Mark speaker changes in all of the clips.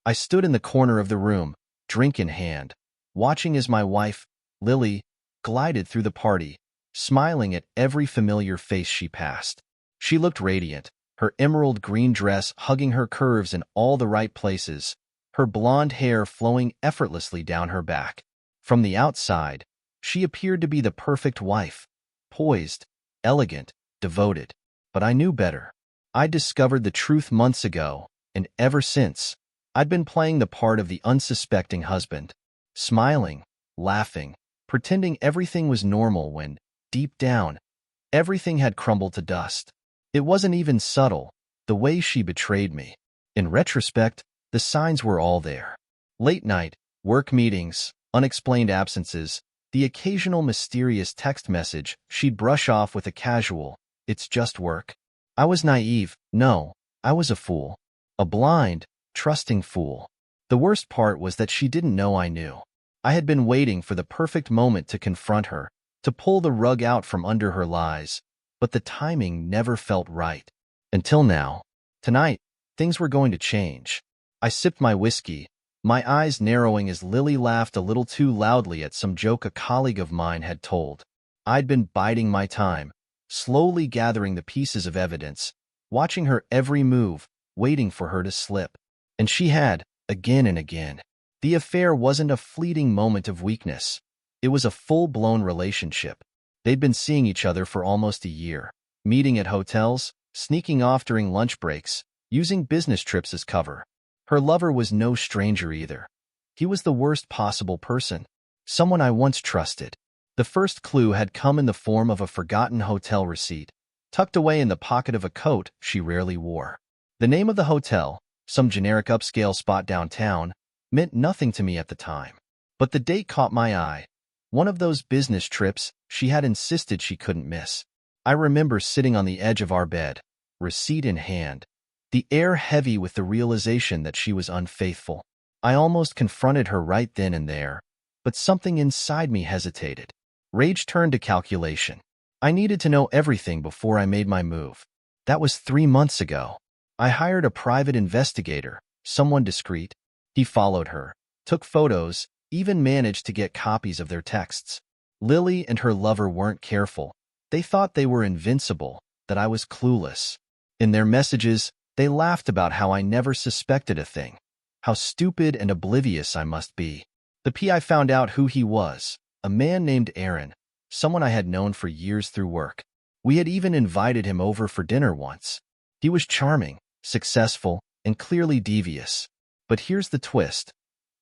Speaker 1: I stood in the corner of the room, drink in hand, watching as my wife, Lily, glided through the party, smiling at every familiar face she passed. She looked radiant, her emerald green dress hugging her curves in all the right places, her blonde hair flowing effortlessly down her back. From the outside, she appeared to be the perfect wife, poised, elegant, devoted. But I knew better. I discovered the truth months ago, and ever since, I'd been playing the part of the unsuspecting husband, smiling, laughing, pretending everything was normal when, deep down, everything had crumbled to dust. It wasn't even subtle, the way she betrayed me. In retrospect, the signs were all there. Late night, work meetings, unexplained absences, the occasional mysterious text message she'd brush off with a casual, "It's just work." I was naive. No, I was a fool. A blind, trusting fool. The worst part was that she didn't know I knew. I had been waiting for the perfect moment to confront her, to pull the rug out from under her lies, but the timing never felt right. Until now. Tonight, things were going to change. I sipped my whiskey, my eyes narrowing as Lily laughed a little too loudly at some joke a colleague of mine had told. I'd been biding my time, slowly gathering the pieces of evidence, watching her every move, waiting for her to slip. And she had, again and again. The affair wasn't a fleeting moment of weakness. It was a full-blown relationship. They'd been seeing each other for almost a year, meeting at hotels, sneaking off during lunch breaks, using business trips as cover. Her lover was no stranger either. He was the worst possible person, someone I once trusted. The first clue had come in the form of a forgotten hotel receipt, tucked away in the pocket of a coat she rarely wore. The name of the hotel, some generic upscale spot downtown, meant nothing to me at the time. But the date caught my eye, one of those business trips she had insisted she couldn't miss. I remember sitting on the edge of our bed, receipt in hand, the air heavy with the realization that she was unfaithful. I almost confronted her right then and there, but something inside me hesitated. Rage turned to calculation. I needed to know everything before I made my move. That was 3 months ago. I hired a private investigator, someone discreet. He followed her, took photos, even managed to get copies of their texts. Lily and her lover weren't careful. They thought they were invincible, that I was clueless. In their messages, they laughed about how I never suspected a thing, how stupid and oblivious I must be. The PI found out who he was, a man named Aaron, someone I had known for years through work. We had even invited him over for dinner once. He was charming, successful, and clearly devious. But here's the twist.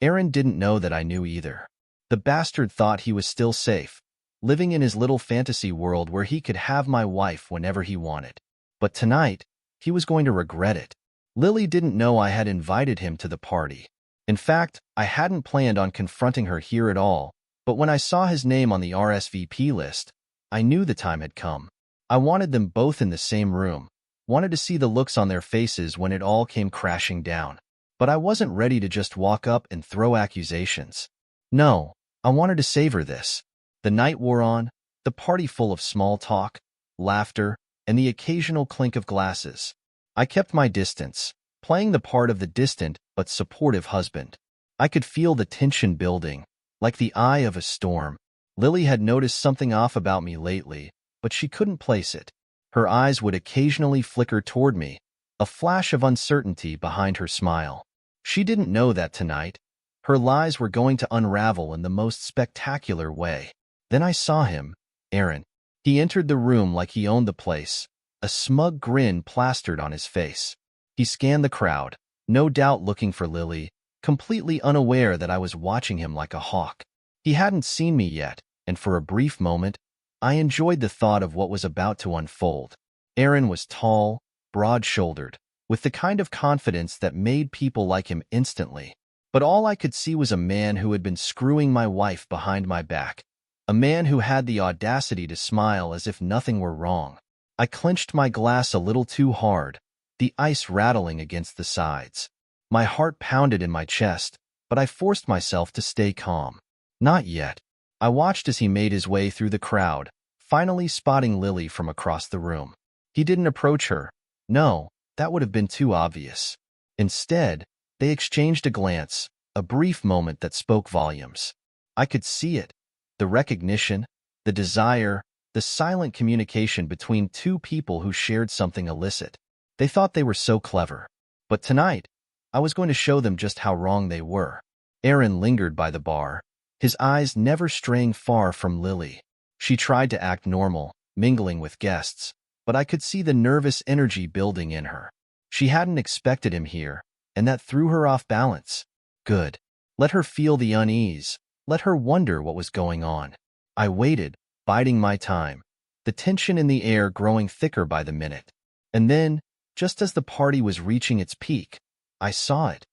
Speaker 1: Aaron didn't know that I knew either. The bastard thought he was still safe, living in his little fantasy world where he could have my wife whenever he wanted. But tonight, he was going to regret it. Lily didn't know I had invited him to the party. In fact, I hadn't planned on confronting her here at all, but when I saw his name on the RSVP list, I knew the time had come. I wanted them both in the same room, wanted to see the looks on their faces when it all came crashing down. But I wasn't ready to just walk up and throw accusations. No, I wanted to savor this. The night wore on, the party full of small talk, laughter, and the occasional clink of glasses. I kept my distance, playing the part of the distant but supportive husband. I could feel the tension building, like the eye of a storm. Lily had noticed something off about me lately, but she couldn't place it. Her eyes would occasionally flicker toward me, a flash of uncertainty behind her smile. She didn't know that tonight, her lies were going to unravel in the most spectacular way. Then I saw him, Aaron. He entered the room like he owned the place, a smug grin plastered on his face. He scanned the crowd, no doubt looking for Lily, completely unaware that I was watching him like a hawk. He hadn't seen me yet, and for a brief moment, I enjoyed the thought of what was about to unfold. Aaron was tall, broad-shouldered, with the kind of confidence that made people like him instantly. But all I could see was a man who had been screwing my wife behind my back, a man who had the audacity to smile as if nothing were wrong. I clenched my glass a little too hard, the ice rattling against the sides. My heart pounded in my chest, but I forced myself to stay calm. Not yet. I watched as he made his way through the crowd, finally spotting Lily from across the room. He didn't approach her. No, that would have been too obvious. Instead, They exchanged a glance, a brief moment that spoke volumes. I could see it, the recognition, the desire, the silent communication between two people who shared something illicit. They thought they were so clever. But tonight, I was going to show them just how wrong they were. Aaron lingered by the bar, his eyes never straying far from Lily. She tried to act normal, mingling with guests, but I could see the nervous energy building in her. She hadn't expected him here, and that threw her off balance. Good. Let her feel the unease. Let her wonder what was going on. I waited, biding my time, the tension in the air growing thicker by the minute. And then, just as the party was reaching its peak, I saw it.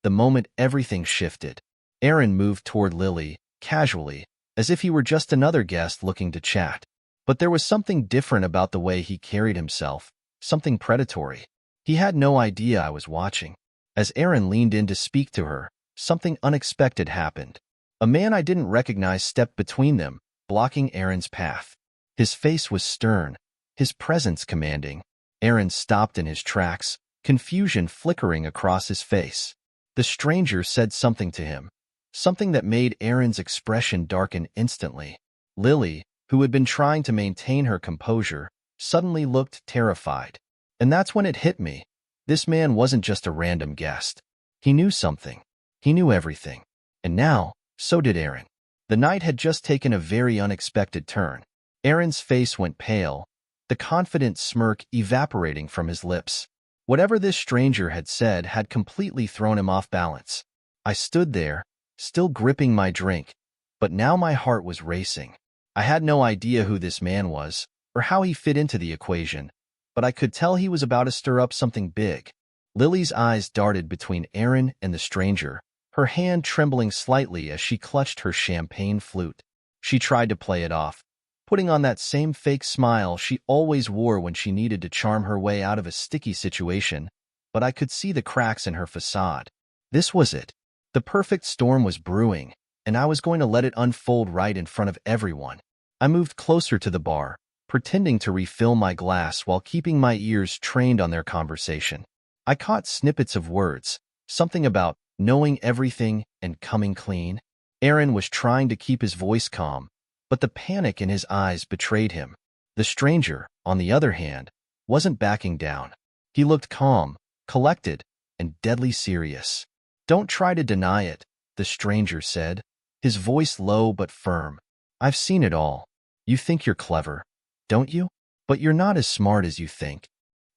Speaker 1: The moment everything shifted. Aaron moved toward Lily, casually, as if he were just another guest looking to chat. But there was something different about the way he carried himself, something predatory. He had no idea I was watching. As Aaron leaned in to speak to her, something unexpected happened. A man I didn't recognize stepped between them, blocking Aaron's path. His face was stern, his presence commanding. Aaron stopped in his tracks, confusion flickering across his face. The stranger said something to him, something that made Aaron's expression darken instantly. Lily, who had been trying to maintain her composure, suddenly looked terrified. And that's when it hit me. This man wasn't just a random guest. He knew something. He knew everything. And now, so did Aaron. The night had just taken a very unexpected turn. Aaron's face went pale, the confident smirk evaporating from his lips. Whatever this stranger had said had completely thrown him off balance. I stood there, still gripping my drink, but now my heart was racing. I had no idea who this man was, or how he fit into the equation, but I could tell he was about to stir up something big. Lily's eyes darted between Aaron and the stranger, her hand trembling slightly as she clutched her champagne flute. She tried to play it off, putting on that same fake smile she always wore when she needed to charm her way out of a sticky situation, but I could see the cracks in her facade. This was it. The perfect storm was brewing, and I was going to let it unfold right in front of everyone. I moved closer to the bar, pretending to refill my glass while keeping my ears trained on their conversation. I caught snippets of words, something about knowing everything and coming clean. Aaron was trying to keep his voice calm, but the panic in his eyes betrayed him. The stranger, on the other hand, wasn't backing down. He looked calm, collected, and deadly serious. "Don't try to deny it," the stranger said, his voice low but firm. "I've seen it all. You think you're clever, don't you? But you're not as smart as you think."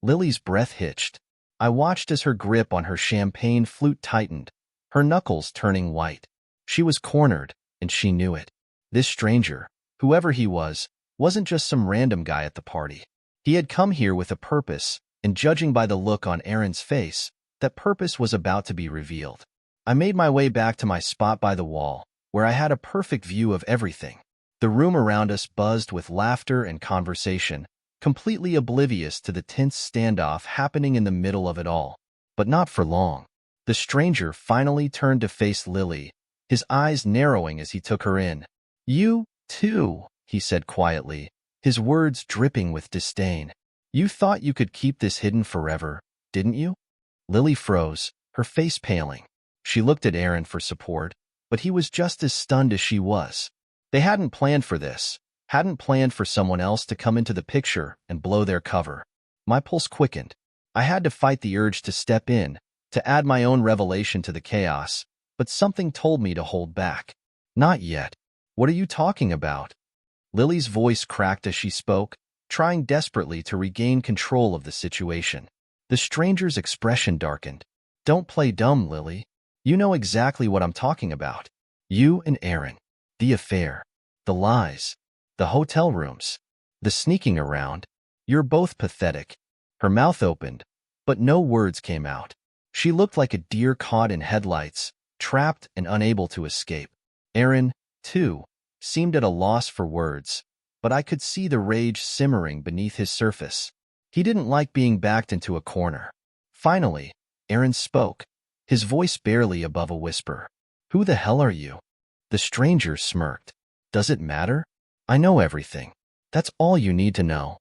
Speaker 1: Lily's breath hitched. I watched as her grip on her champagne flute tightened, her knuckles turning white. She was cornered, and she knew it. This stranger, whoever he was, wasn't just some random guy at the party. He had come here with a purpose, and judging by the look on Aaron's face, that purpose was about to be revealed. I made my way back to my spot by the wall, where I had a perfect view of everything. The room around us buzzed with laughter and conversation, completely oblivious to the tense standoff happening in the middle of it all. But not for long. The stranger finally turned to face Lily, his eyes narrowing as he took her in. "You, too," he said quietly, his words dripping with disdain. "You thought you could keep this hidden forever, didn't you?" Lily froze, her face paling. She looked at Aaron for support, but he was just as stunned as she was. They hadn't planned for this, hadn't planned for someone else to come into the picture and blow their cover. My pulse quickened. I had to fight the urge to step in, to add my own revelation to the chaos, but something told me to hold back. "Not yet. What are you talking about?" Lily's voice cracked as she spoke, trying desperately to regain control of the situation. The stranger's expression darkened. "Don't play dumb, Lily. You know exactly what I'm talking about. You and Aaron. The affair. The lies. The hotel rooms. The sneaking around. You're both pathetic." Her mouth opened, but no words came out. She looked like a deer caught in headlights, trapped and unable to escape. Aaron, too, seemed at a loss for words, but I could see the rage simmering beneath his surface. He didn't like being backed into a corner. Finally, Aaron spoke, his voice barely above a whisper. "Who the hell are you?" The stranger smirked. "Does it matter? I know everything. That's all you need to know."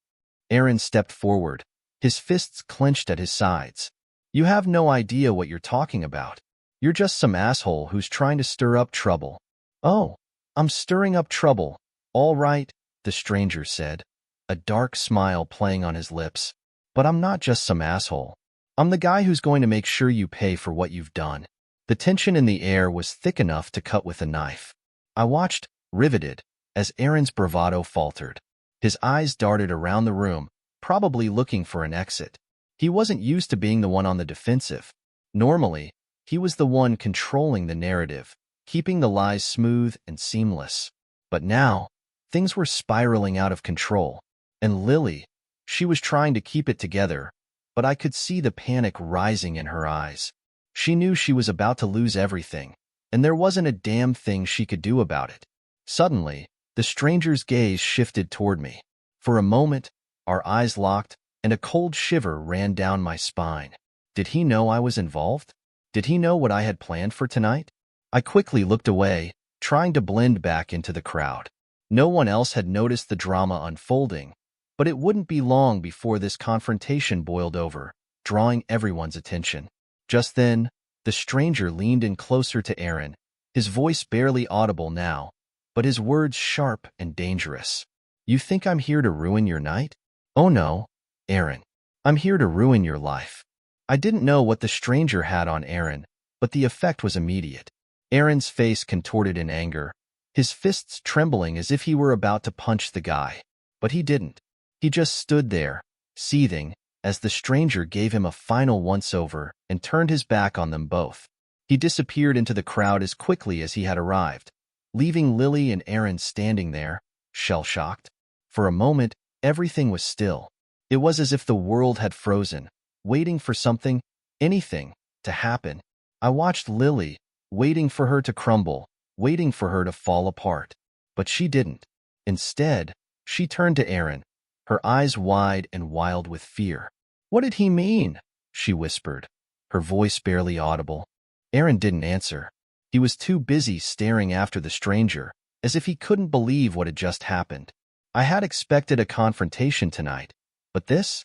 Speaker 1: Aaron stepped forward, his fists clenched at his sides. "You have no idea what you're talking about. You're just some asshole who's trying to stir up trouble." "Oh, I'm stirring up trouble. All right," the stranger said, a dark smile playing on his lips. "But I'm not just some asshole. I'm the guy who's going to make sure you pay for what you've done." The tension in the air was thick enough to cut with a knife. I watched, riveted, as Aaron's bravado faltered. His eyes darted around the room, probably looking for an exit. He wasn't used to being the one on the defensive. Normally, he was the one controlling the narrative, keeping the lies smooth and seamless. But now, things were spiraling out of control. And Lily, she was trying to keep it together, but I could see the panic rising in her eyes. She knew she was about to lose everything, and there wasn't a damn thing she could do about it. Suddenly, the stranger's gaze shifted toward me. For a moment, our eyes locked, and a cold shiver ran down my spine. Did he know I was involved? Did he know what I had planned for tonight? I quickly looked away, trying to blend back into the crowd. No one else had noticed the drama unfolding, but it wouldn't be long before this confrontation boiled over, drawing everyone's attention. Just then, the stranger leaned in closer to Aaron, his voice barely audible now, but his words sharp and dangerous. "You think I'm here to ruin your night? Oh no, Aaron. I'm here to ruin your life." I didn't know what the stranger had on Aaron, but the effect was immediate. Aaron's face contorted in anger, his fists trembling as if he were about to punch the guy. But he didn't. He just stood there, seething, as the stranger gave him a final once-over and turned his back on them both. He disappeared into the crowd as quickly as he had arrived, leaving Lily and Aaron standing there, shell-shocked. For a moment, everything was still. It was as if the world had frozen, waiting for something, anything, to happen. I watched Lily, waiting for her to crumble, waiting for her to fall apart. But she didn't. Instead, she turned to Aaron, her eyes wide and wild with fear. "What did he mean?" she whispered, her voice barely audible. Aaron didn't answer. He was too busy staring after the stranger, as if he couldn't believe what had just happened. I had expected a confrontation tonight, but this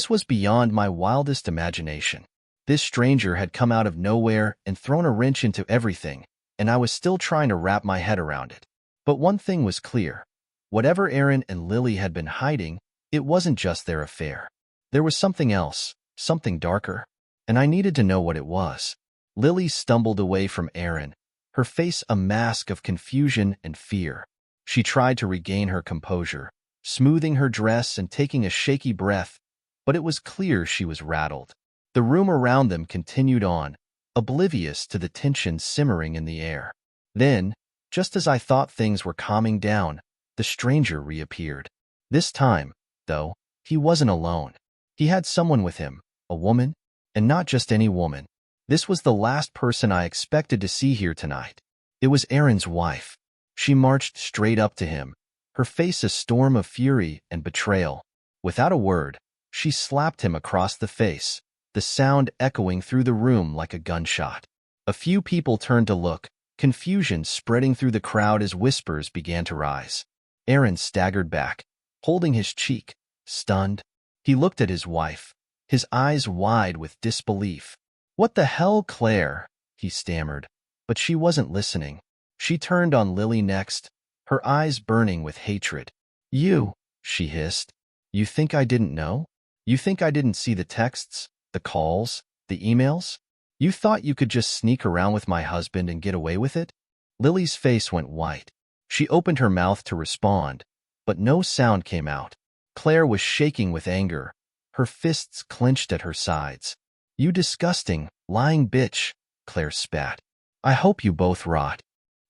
Speaker 1: was beyond my wildest imagination. This stranger had come out of nowhere and thrown a wrench into everything, and I was still trying to wrap my head around it. But one thing was clear. Whatever Aaron and Lily had been hiding, it wasn't just their affair. There was something else, something darker, and I needed to know what it was. Lily stumbled away from Aaron, her face a mask of confusion and fear. She tried to regain her composure, smoothing her dress and taking a shaky breath, but it was clear she was rattled. The room around them continued on, oblivious to the tension simmering in the air. Then, just as I thought things were calming down, the stranger reappeared. This time, though, he wasn't alone. He had someone with him, a woman, and not just any woman. This was the last person I expected to see here tonight. It was Aaron's wife. She marched straight up to him, her face a storm of fury and betrayal. Without a word, she slapped him across the face, the sound echoing through the room like a gunshot. A few people turned to look, confusion spreading through the crowd as whispers began to rise. Aaron staggered back, holding his cheek, stunned. He looked at his wife, his eyes wide with disbelief. "What the hell, Claire?" he stammered. But she wasn't listening. She turned on Lily next, her eyes burning with hatred. "You," she hissed. "You think I didn't know? You think I didn't see the texts, the calls, the emails? You thought you could just sneak around with my husband and get away with it?" Lily's face went white. She opened her mouth to respond, but no sound came out. Claire was shaking with anger, her fists clenched at her sides. "You disgusting, lying bitch," Claire spat. "I hope you both rot."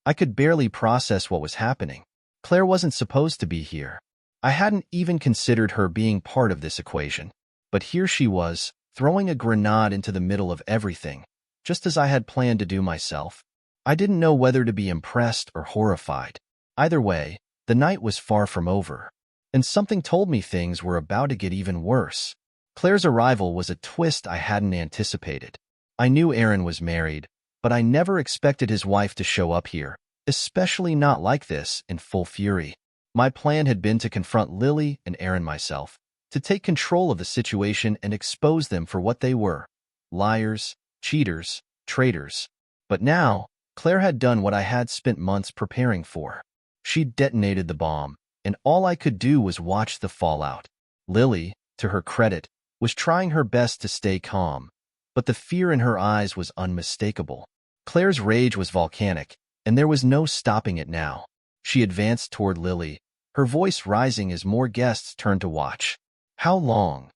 Speaker 1: I could barely process what was happening. Claire wasn't supposed to be here. I hadn't even considered her being part of this equation. But here she was, throwing a grenade into the middle of everything, just as I had planned to do myself. I didn't know whether to be impressed or horrified. Either way, the night was far from over, and something told me things were about to get even worse. Claire's arrival was a twist I hadn't anticipated. I knew Aaron was married, but I never expected his wife to show up here, especially not like this, in full fury. My plan had been to confront Lily and Aaron myself, to take control of the situation and expose them for what they were: liars, cheaters, traitors. But now, Claire had done what I had spent months preparing for. She detonated the bomb, and all I could do was watch the fallout. Lily, to her credit, was trying her best to stay calm, but the fear in her eyes was unmistakable. Claire's rage was volcanic, and there was no stopping it now. She advanced toward Lily, her voice rising as more guests turned to watch. "How long?"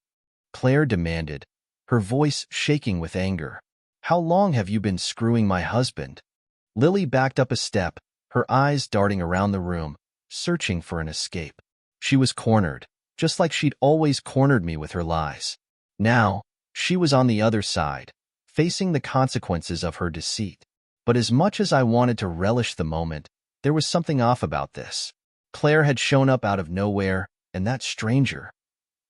Speaker 1: Claire demanded, her voice shaking with anger. "How long have you been screwing my husband?" Lily backed up a step, her eyes darting around the room, searching for an escape. She was cornered, just like she'd always cornered me with her lies. Now, she was on the other side, facing the consequences of her deceit. But as much as I wanted to relish the moment, there was something off about this. Claire had shown up out of nowhere, and that stranger,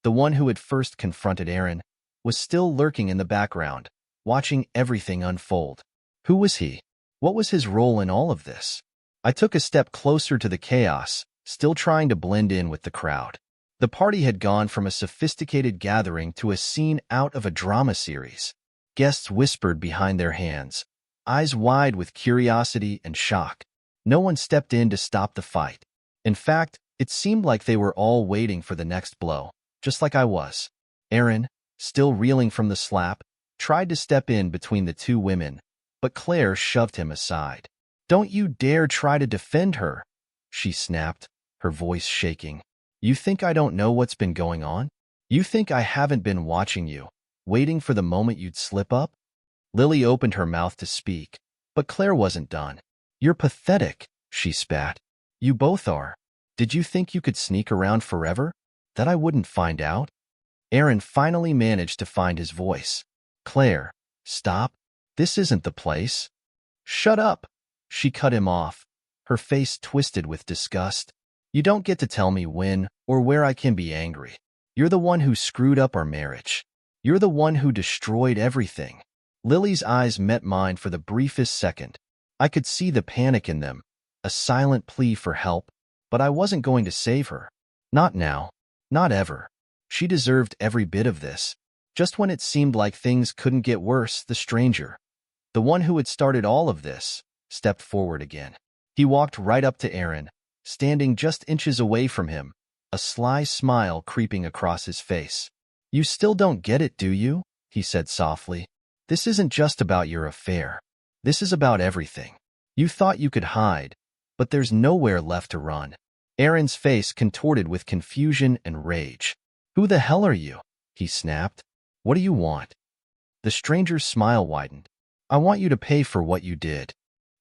Speaker 1: the one who had first confronted Aaron, was still lurking in the background, watching everything unfold. Who was he? What was his role in all of this? I took a step closer to the chaos, still trying to blend in with the crowd. The party had gone from a sophisticated gathering to a scene out of a drama series. Guests whispered behind their hands, eyes wide with curiosity and shock. No one stepped in to stop the fight. In fact, it seemed like they were all waiting for the next blow, just like I was. Aaron, still reeling from the slap, tried to step in between the two women, but Claire shoved him aside. "Don't you dare try to defend her," she snapped, her voice shaking. "You think I don't know what's been going on? You think I haven't been watching you, waiting for the moment you'd slip up?" Lily opened her mouth to speak, but Claire wasn't done. "You're pathetic," she spat. "You both are. Did you think you could sneak around forever? That I wouldn't find out?" Aaron finally managed to find his voice. "Claire, stop. This isn't the place." "Shut up," she cut him off, her face twisted with disgust. "You don't get to tell me when or where I can be angry. You're the one who screwed up our marriage. You're the one who destroyed everything." Lily's eyes met mine for the briefest second. I could see the panic in them, a silent plea for help, but I wasn't going to save her. Not now. Not ever. She deserved every bit of this. Just when it seemed like things couldn't get worse, the stranger, the one who had started all of this, stepped forward again. He walked right up to Aaron, standing just inches away from him, a sly smile creeping across his face. "You still don't get it, do you?" he said softly. "This isn't just about your affair. This is about everything. You thought you could hide, but there's nowhere left to run." Aaron's face contorted with confusion and rage. "Who the hell are you?" he snapped. "What do you want?" The stranger's smile widened. "I want you to pay for what you did."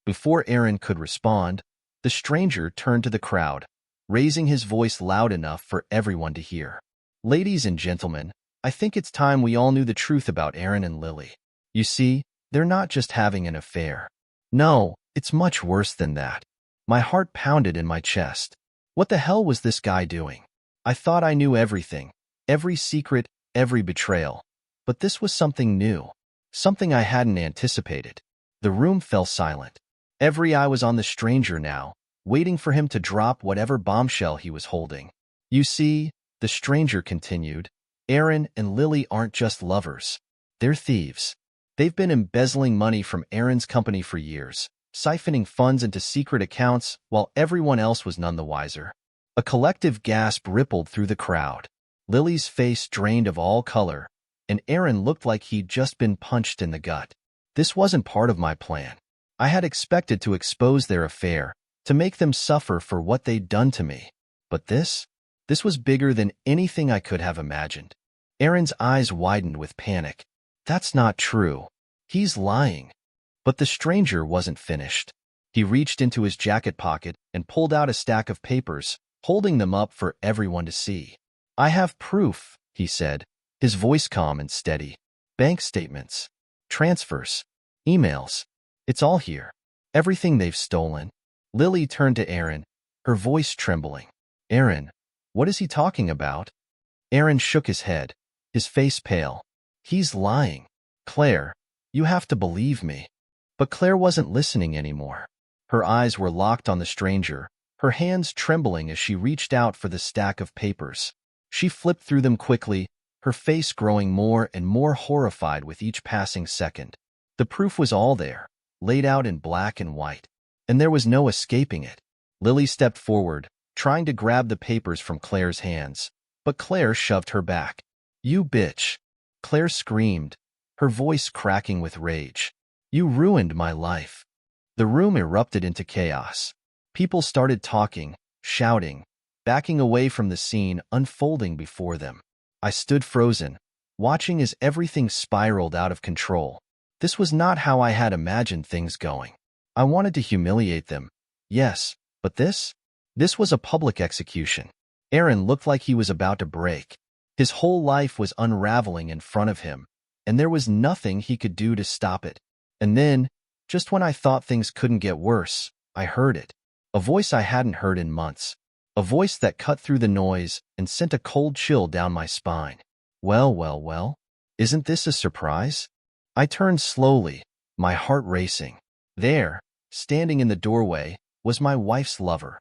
Speaker 1: Before Aaron could respond, the stranger turned to the crowd, raising his voice loud enough for everyone to hear. "Ladies and gentlemen, I think it's time we all knew the truth about Aaron and Lily. You see, they're not just having an affair. No, it's much worse than that." My heart pounded in my chest. What the hell was this guy doing? I thought I knew everything, every secret, every betrayal. But this was something new, something I hadn't anticipated. The room fell silent. Every eye was on the stranger now, waiting for him to drop whatever bombshell he was holding. "You see," the stranger continued, "Aaron and Lily aren't just lovers. They're thieves. They've been embezzling money from Aaron's company for years, siphoning funds into secret accounts while everyone else was none the wiser." A collective gasp rippled through the crowd. Lily's face drained of all color, and Aaron looked like he'd just been punched in the gut. This wasn't part of my plan. I had expected to expose their affair, to make them suffer for what they'd done to me. But this was bigger than anything I could have imagined. Aaron's eyes widened with panic. "That's not true. He's lying." But the stranger wasn't finished. He reached into his jacket pocket and pulled out a stack of papers, holding them up for everyone to see. "I have proof," he said, his voice calm and steady. "Bank statements, transfers, emails. It's all here. Everything they've stolen." Lily turned to Aaron, her voice trembling. "Aaron, what is he talking about?" Aaron shook his head, his face pale. "He's lying. Claire, you have to believe me." But Claire wasn't listening anymore. Her eyes were locked on the stranger, her hands trembling as she reached out for the stack of papers. She flipped through them quickly, her face growing more and more horrified with each passing second. The proof was all there. laid out in black and white. And there was no escaping it. Lily stepped forward, trying to grab the papers from Claire's hands, but Claire shoved her back. "You bitch!" Claire screamed, her voice cracking with rage. "You ruined my life." The room erupted into chaos. People started talking, shouting, backing away from the scene unfolding before them. I stood frozen, watching as everything spiraled out of control. This was not how I had imagined things going. I wanted to humiliate them, yes, but this was a public execution. Aaron looked like he was about to break. His whole life was unraveling in front of him, and there was nothing he could do to stop it. And then, just when I thought things couldn't get worse, I heard it. A voice I hadn't heard in months. A voice that cut through the noise and sent a cold chill down my spine. Well, well, well, isn't this a surprise? I turned slowly, my heart racing. There, standing in the doorway, was my wife's lover,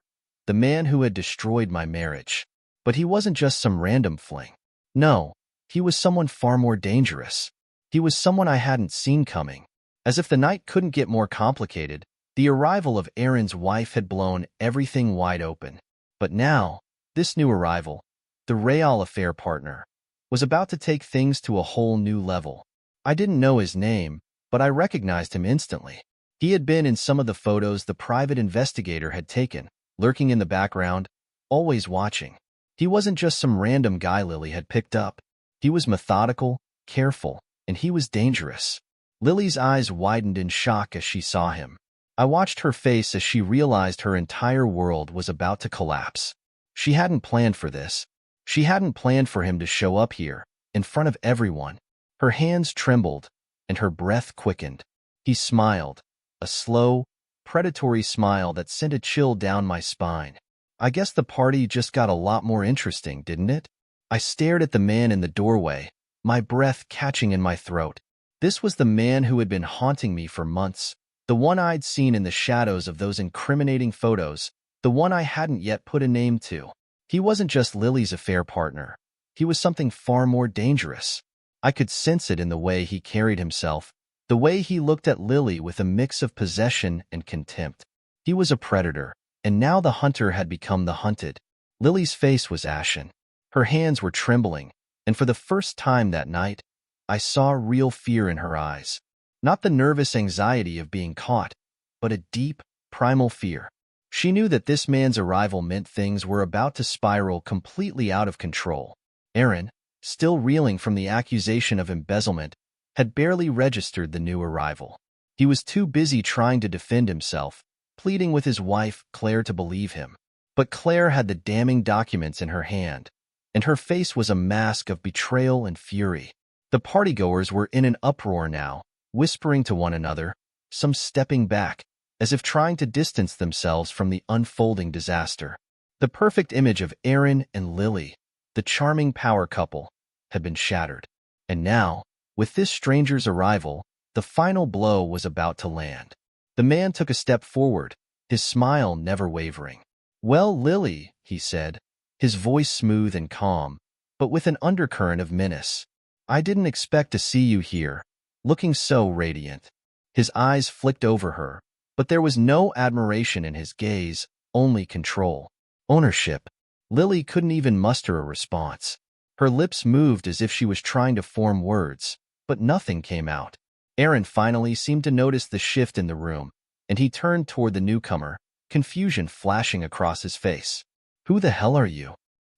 Speaker 1: the man who had destroyed my marriage. But he wasn't just some random fling. No, he was someone far more dangerous. He was someone I hadn't seen coming. As if the night couldn't get more complicated, the arrival of Aaron's wife had blown everything wide open. But now, this new arrival, the Real affair partner, was about to take things to a whole new level. I didn't know his name, but I recognized him instantly. He had been in some of the photos the private investigator had taken, lurking in the background, always watching. He wasn't just some random guy Lily had picked up. He was methodical, careful, and he was dangerous. Lily's eyes widened in shock as she saw him. I watched her face as she realized her entire world was about to collapse. She hadn't planned for this. She hadn't planned for him to show up here, in front of everyone. Her hands trembled, and her breath quickened. He smiled, a slow, predatory smile that sent a chill down my spine. I guess the party just got a lot more interesting, didn't it? I stared at the man in the doorway, my breath catching in my throat. This was the man who had been haunting me for months, the one I'd seen in the shadows of those incriminating photos, the one I hadn't yet put a name to. He wasn't just Lily's affair partner. He was something far more dangerous. I could sense it in the way he carried himself, the way he looked at Lily with a mix of possession and contempt. He was a predator, and now the hunter had become the hunted. Lily's face was ashen. Her hands were trembling, and for the first time that night, I saw real fear in her eyes. Not the nervous anxiety of being caught, but a deep, primal fear. She knew that this man's arrival meant things were about to spiral completely out of control. Aaron, still reeling from the accusation of embezzlement, had barely registered the new arrival. He was too busy trying to defend himself, pleading with his wife, Claire, to believe him. But Claire had the damning documents in her hand, and her face was a mask of betrayal and fury. The partygoers were in an uproar now, whispering to one another, some stepping back, as if trying to distance themselves from the unfolding disaster. The perfect image of Aaron and Lily, the charming power couple, had been shattered. And now, with this stranger's arrival, the final blow was about to land. The man took a step forward, his smile never wavering. "Well, Lily," he said, his voice smooth and calm, but with an undercurrent of menace. "I didn't expect to see you here, looking so radiant." His eyes flicked over her, but there was no admiration in his gaze, only control. Ownership. Lily couldn't even muster a response. Her lips moved as if she was trying to form words, but nothing came out. Aaron finally seemed to notice the shift in the room, and he turned toward the newcomer, confusion flashing across his face. "Who the hell are you?"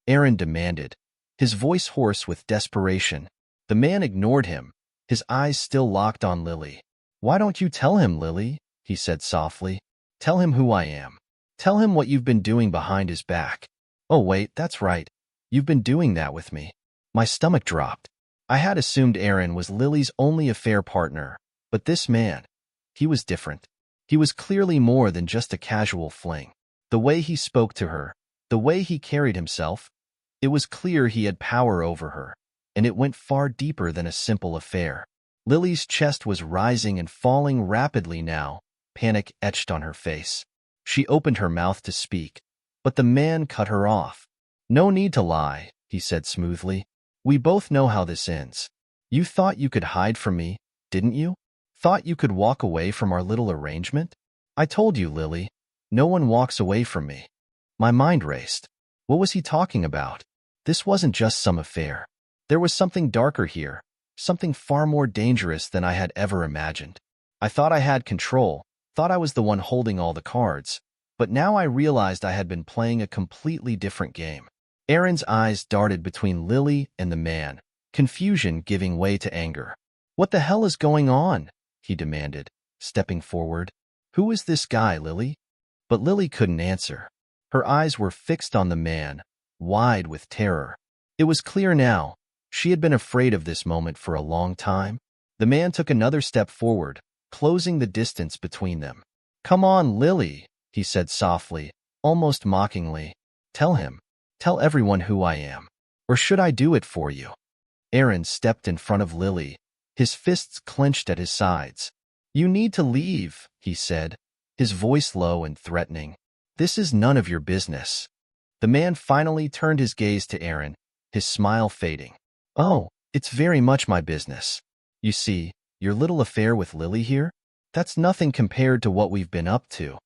Speaker 1: Aaron demanded, his voice hoarse with desperation. The man ignored him, his eyes still locked on Lily. "Why don't you tell him, Lily?" he said softly. "Tell him who I am. Tell him what you've been doing behind his back." "Oh wait, that's right. You've been doing that with me." My stomach dropped. I had assumed Aaron was Lily's only affair partner, but this man, he was different. He was clearly more than just a casual fling. The way he spoke to her, the way he carried himself, it was clear he had power over her, and it went far deeper than a simple affair. Lily's chest was rising and falling rapidly now, panic etched on her face. She opened her mouth to speak, but the man cut her off. "No need to lie," he said smoothly. "We both know how this ends. You thought you could hide from me, didn't you? Thought you could walk away from our little arrangement? I told you, Lily. No one walks away from me. My mind raced. What was he talking about? This wasn't just some affair. There was something darker here, something far more dangerous than I had ever imagined. I thought I had control, thought I was the one holding all the cards, but now I realized I had been playing a completely different game. Aaron's eyes darted between Lily and the man, confusion giving way to anger. What the hell is going on? He demanded, stepping forward. Who is this guy, Lily? But Lily couldn't answer. Her eyes were fixed on the man, wide with terror. It was clear now. She had been afraid of this moment for a long time. The man took another step forward, closing the distance between them. Come on, Lily, he said softly, almost mockingly. Tell him. Tell everyone who I am. Or should I do it for you? Aaron stepped in front of Lily, his fists clenched at his sides. You need to leave, he said, his voice low and threatening. This is none of your business. The man finally turned his gaze to Aaron, his smile fading. Oh, it's very much my business. You see, your little affair with Lily here? That's nothing compared to what we've been up to.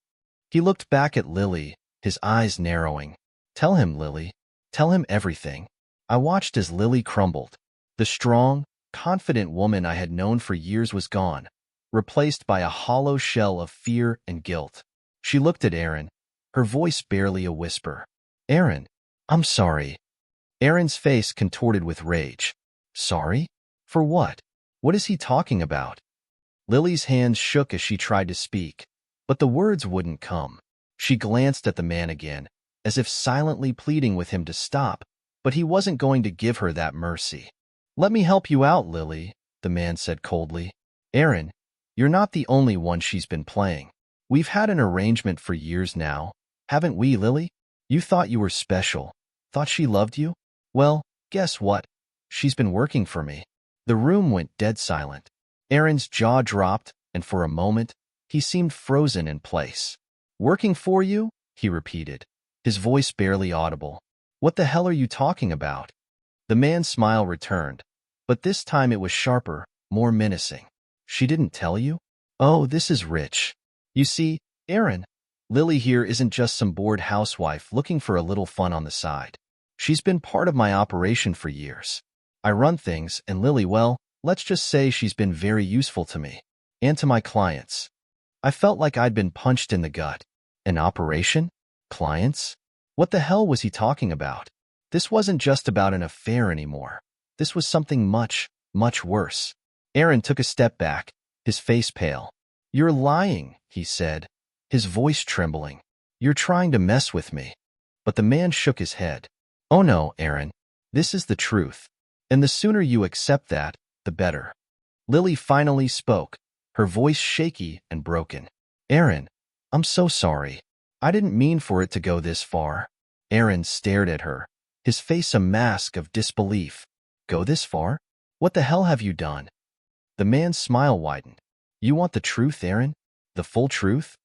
Speaker 1: He looked back at Lily, his eyes narrowing. Tell him, Lily. Tell him everything. I watched as Lily crumbled. The strong, confident woman I had known for years was gone, replaced by a hollow shell of fear and guilt. She looked at Aaron, her voice barely a whisper. Aaron, I'm sorry. Aaron's face contorted with rage. Sorry? For what? What is he talking about? Lily's hands shook as she tried to speak, but the words wouldn't come. She glanced at the man again, as if silently pleading with him to stop, but he wasn't going to give her that mercy. Let me help you out, Lily, the man said coldly. Aaron, you're not the only one she's been playing. We've had an arrangement for years now, haven't we, Lily? You thought you were special, thought she loved you? Well, guess what? She's been working for me. The room went dead silent. Aaron's jaw dropped, and for a moment, he seemed frozen in place. Working for you? He repeated, his voice barely audible. What the hell are you talking about? The man's smile returned, but this time it was sharper, more menacing. She didn't tell you? Oh, this is rich. You see, Aaron, Lily here isn't just some bored housewife looking for a little fun on the side. She's been part of my operation for years. I run things, and Lily, well, let's just say she's been very useful to me, and to my clients. I felt like I'd been punched in the gut. An operation? Clients? What the hell was he talking about? This wasn't just about an affair anymore. This was something much, much worse. Aaron took a step back, his face pale. You're lying, he said, his voice trembling. You're trying to mess with me. But the man shook his head. Oh no, Aaron. This is the truth. And the sooner you accept that, the better. Lily finally spoke, her voice shaky and broken. Aaron, I'm so sorry. I didn't mean for it to go this far. Aaron stared at her, his face a mask of disbelief. Go this far? What the hell have you done? The man's smile widened. You want the truth, Aaron? The full truth?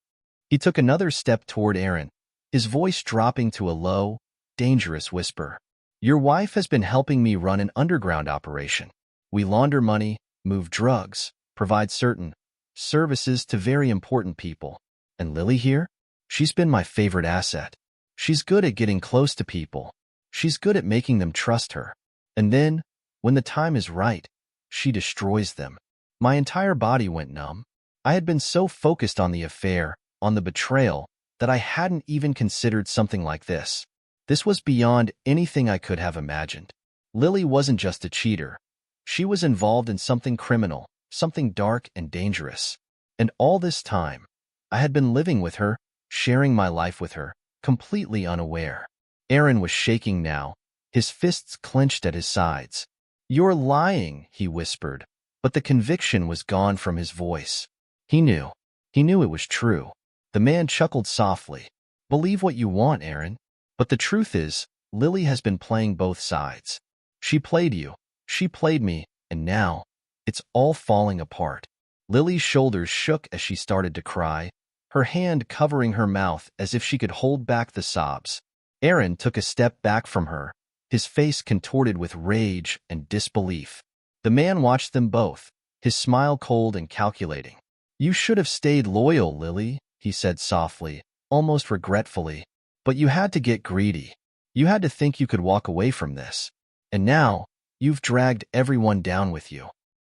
Speaker 1: He took another step toward Aaron, his voice dropping to a low, dangerous whisper. Your wife has been helping me run an underground operation. We launder money, move drugs, provide certain services to very important people. And Lily here? She's been my favorite asset. She's good at getting close to people. She's good at making them trust her. And then, when the time is right, she destroys them. My entire body went numb. I had been so focused on the affair, on the betrayal, that I hadn't even considered something like this. This was beyond anything I could have imagined. Lily wasn't just a cheater. She was involved in something criminal, something dark and dangerous. And all this time, I had been living with her, sharing my life with her, completely unaware. Aaron was shaking now, his fists clenched at his sides. You're lying, he whispered, but the conviction was gone from his voice. He knew it was true. The man chuckled softly. Believe what you want, Aaron. But the truth is, Lily has been playing both sides. She played you, she played me, and now, it's all falling apart. Lily's shoulders shook as she started to cry, her hand covering her mouth as if she could hold back the sobs. Aaron took a step back from her, his face contorted with rage and disbelief. The man watched them both, his smile cold and calculating. "You should have stayed loyal, Lily," he said softly, almost regretfully. "But you had to get greedy. You had to think you could walk away from this. And now, you've dragged everyone down with you."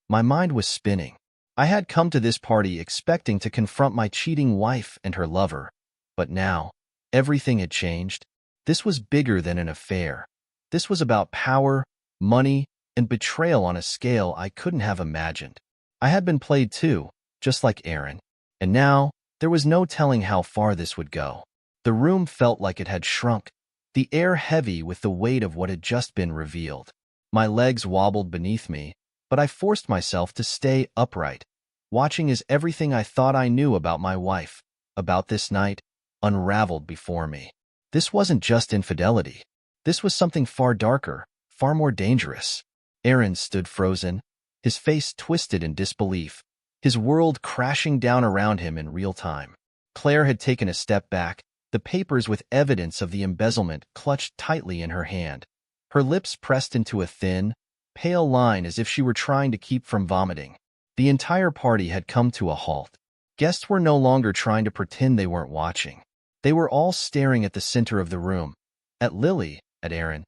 Speaker 1: My mind was spinning. I had come to this party expecting to confront my cheating wife and her lover. But now, everything had changed. This was bigger than an affair. This was about power, money, and betrayal on a scale I couldn't have imagined. I had been played too, just like Aaron. And now, there was no telling how far this would go. The room felt like it had shrunk, the air heavy with the weight of what had just been revealed. My legs wobbled beneath me, but I forced myself to stay upright, watching as everything I thought I knew about my wife, about this night, unraveled before me. This wasn't just infidelity. This was something far darker, far more dangerous. Aaron stood frozen, his face twisted in disbelief, his world crashing down around him in real time. Claire had taken a step back, the papers with evidence of the embezzlement clutched tightly in her hand, her lips pressed into a thin, pale line as if she were trying to keep from vomiting. The entire party had come to a halt. Guests were no longer trying to pretend they weren't watching. They were all staring at the center of the room, at Lily, at Aaron,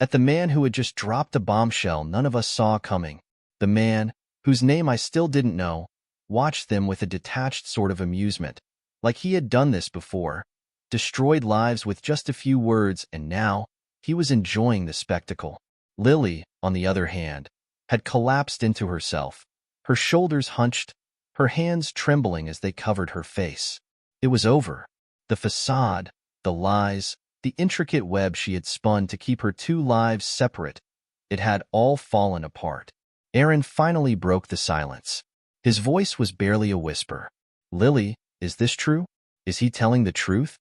Speaker 1: at the man who had just dropped a bombshell none of us saw coming. The man, whose name I still didn't know, watched them with a detached sort of amusement, like he had done this before, destroyed lives with just a few words, and now he was enjoying the spectacle. Lily, on the other hand, had collapsed into herself, her shoulders hunched, her hands trembling as they covered her face. It was over. The facade, the lies, the intricate web she had spun to keep her two lives separate, it had all fallen apart. Aaron finally broke the silence. His voice was barely a whisper. "Lily, is this true? Is he telling the truth?"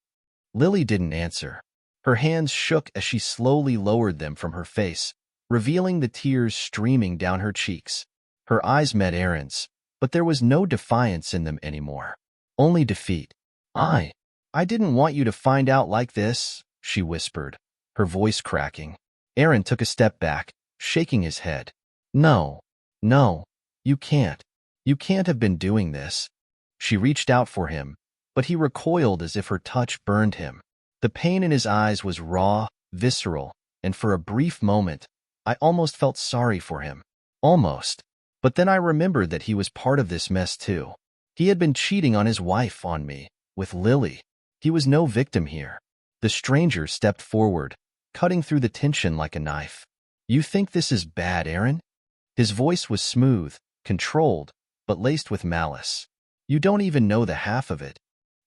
Speaker 1: Lily didn't answer. Her hands shook as she slowly lowered them from her face, revealing the tears streaming down her cheeks. Her eyes met Aaron's, but there was no defiance in them anymore. Only defeat. I didn't want you to find out like this," she whispered, her voice cracking. Aaron took a step back, shaking his head. No, you can't. You can't have been doing this." She reached out for him, but he recoiled as if her touch burned him. The pain in his eyes was raw, visceral, and for a brief moment, I almost felt sorry for him. Almost. But then I remembered that he was part of this mess too. He had been cheating on his wife, on me, with Lily. He was no victim here. The stranger stepped forward, cutting through the tension like a knife. "You think this is bad, Aaron?" His voice was smooth, controlled, but laced with malice. "You don't even know the half of it."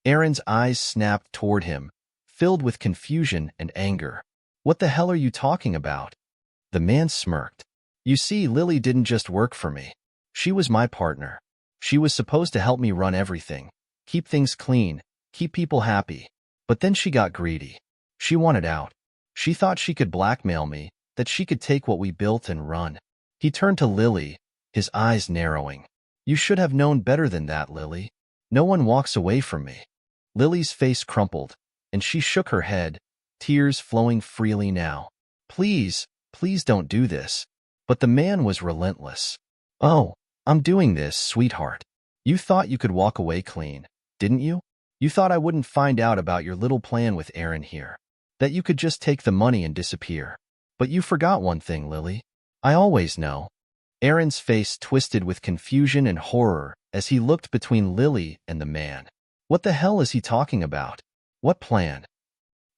Speaker 1: Aaron's eyes snapped toward him, filled with confusion and anger. "What the hell are you talking about?" The man smirked. "You see, Lily didn't just work for me. She was my partner. She was supposed to help me run everything, keep things clean, keep people happy. But then she got greedy. She wanted out. She thought she could blackmail me, that she could take what we built and run." He turned to Lily, his eyes narrowing. "You should have known better than that, Lily. No one walks away from me." Lily's face crumpled, and she shook her head, tears flowing freely now. Please don't do this." But the man was relentless. "Oh, I'm doing this, sweetheart. You thought you could walk away clean, didn't you? You thought I wouldn't find out about your little plan with Aaron here, that you could just take the money and disappear. But you forgot one thing, Lily. I always know." Aaron's face twisted with confusion and horror as he looked between Lily and the man. What the hell is he talking about? What plan?